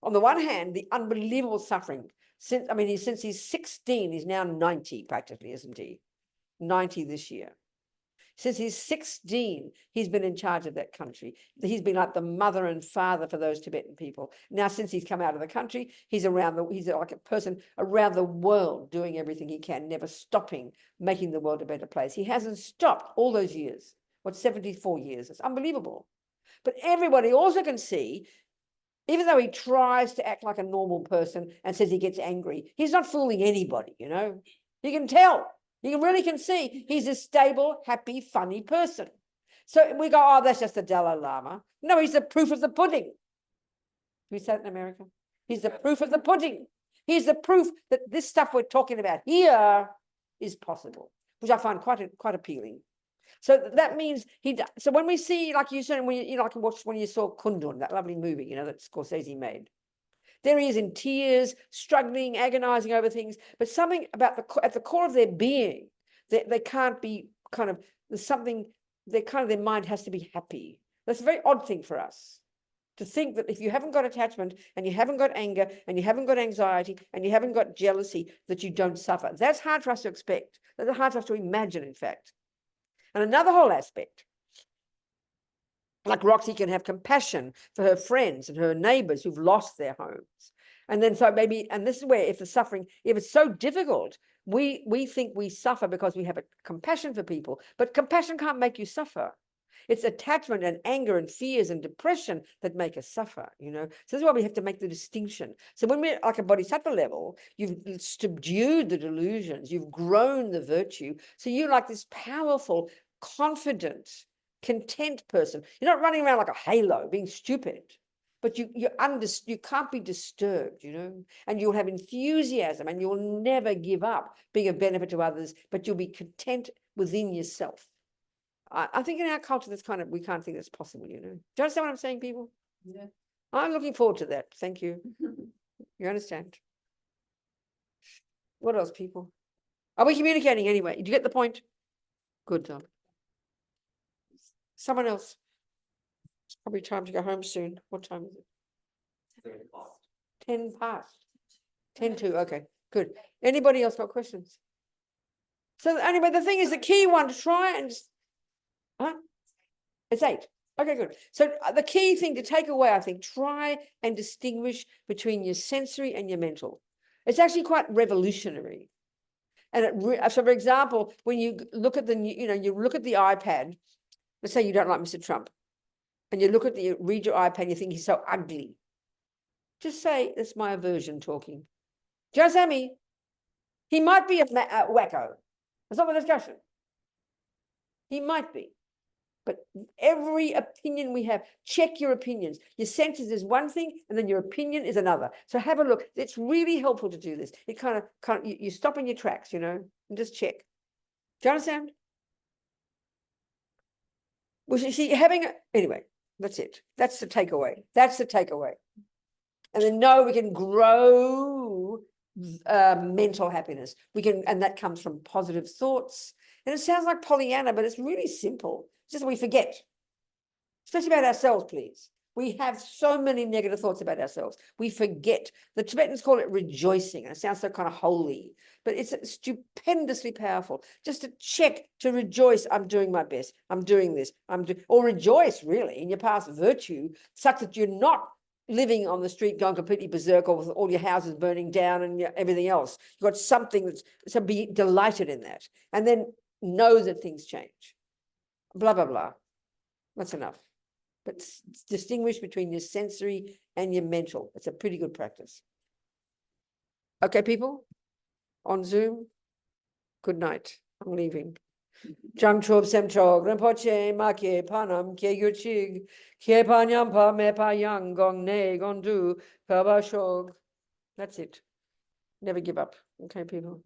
on the one hand, the unbelievable suffering. Since he's 16, he's now 90 practically, isn't he? 90 this year. Since he's 16, he's been in charge of that country. He's been like the mother and father for those Tibetan people. Now, since he's come out of the country, he's like a person around the world doing everything he can, never stopping, making the world a better place. He hasn't stopped all those years. 74 years? It's unbelievable. But everybody also can see, even though he tries to act like a normal person and says he gets angry, he's not fooling anybody, you know? You can tell. You really can see he's a stable, happy, funny person. So we go, oh, that's just the Dalai Lama. No, he's the proof of the pudding. Can we say that in America? He's the proof of the pudding. He's the proof that this stuff we're talking about here is possible, which I find quite appealing. So that means so when we see, like you said, when you saw Kundun, that lovely movie, you know, that Scorsese made, there he is in tears, struggling, agonizing over things, but something about at the core of their being, they can't be their mind has to be happy. That's a very odd thing for us, to think that if you haven't got attachment and you haven't got anger and you haven't got anxiety and you haven't got jealousy, that you don't suffer. That's hard for us to expect. That's hard for us to imagine, in fact. And another whole aspect, like Roxy can have compassion for her friends and her neighbors who've lost their homes. And then so maybe, and this is where if it's so difficult, we think we suffer because we have a compassion for people, but compassion can't make you suffer. It's attachment and anger and fears and depression that make us suffer, you know. So this is why we have to make the distinction. So when we're like a bodhisattva level, you've subdued the delusions, you've grown the virtue. So you're like this powerful, confident, content person. You're not running around like a halo, being stupid, but you can't be disturbed, you know, and you'll have enthusiasm and you'll never give up being of benefit to others, but you'll be content within yourself. I think in our culture, we can't think that's possible, you know. Do you understand what I'm saying, people? Yeah. I'm looking forward to that. Thank you. You understand? What else, people? Are we communicating anyway? Do you get the point? Good job. Someone else. It's probably time to go home soon. What time is it? 10 past. 10 to, okay, good. Anybody else got questions? So anyway, the thing is, the key one to try and it's 8. Okay, good. So the key thing to take away, I think, try and distinguish between your sensory and your mental. It's actually quite revolutionary. And so, for example, when you look at you look at the iPad, Let's say you don't like Mr. Trump, and you look at you read your iPad, you think he's so ugly. Just say, that's my aversion talking. Do you understand me? He might be a wacko. That's not the discussion. He might be. But every opinion we have, check your opinions. Your senses is one thing, and then your opinion is another. So have a look. It's really helpful to do this. It kind of you stop in your tracks, you know, and just check. Do you understand? Well, you see, anyway, that's it. That's the takeaway. That's the takeaway. And then we can grow mental happiness. And that comes from positive thoughts. And it sounds like Pollyanna, but it's really simple. It's just we forget, especially about ourselves, please. We have so many negative thoughts about ourselves. We forget. The Tibetans call it rejoicing, and it sounds so kind of holy, but it's stupendously powerful. Just to check, to rejoice, I'm doing my best. I'm doing this. Or rejoice, really, in your past virtue, such that you're not living on the street going completely berserk, or with all your houses burning down and everything else. You've got something that's, so be delighted in that. And then know that things change. Blah, blah, blah. That's enough. But distinguish between your sensory and your mental. It's a pretty good practice. Okay, people? On Zoom? Good night. I'm leaving. Jang chob sem chog, rinpoche ma ke panam ke yuchig, ke panyam pa me pa yang gong ne gong du, pa ba shog. That's it. Never give up. Okay, people.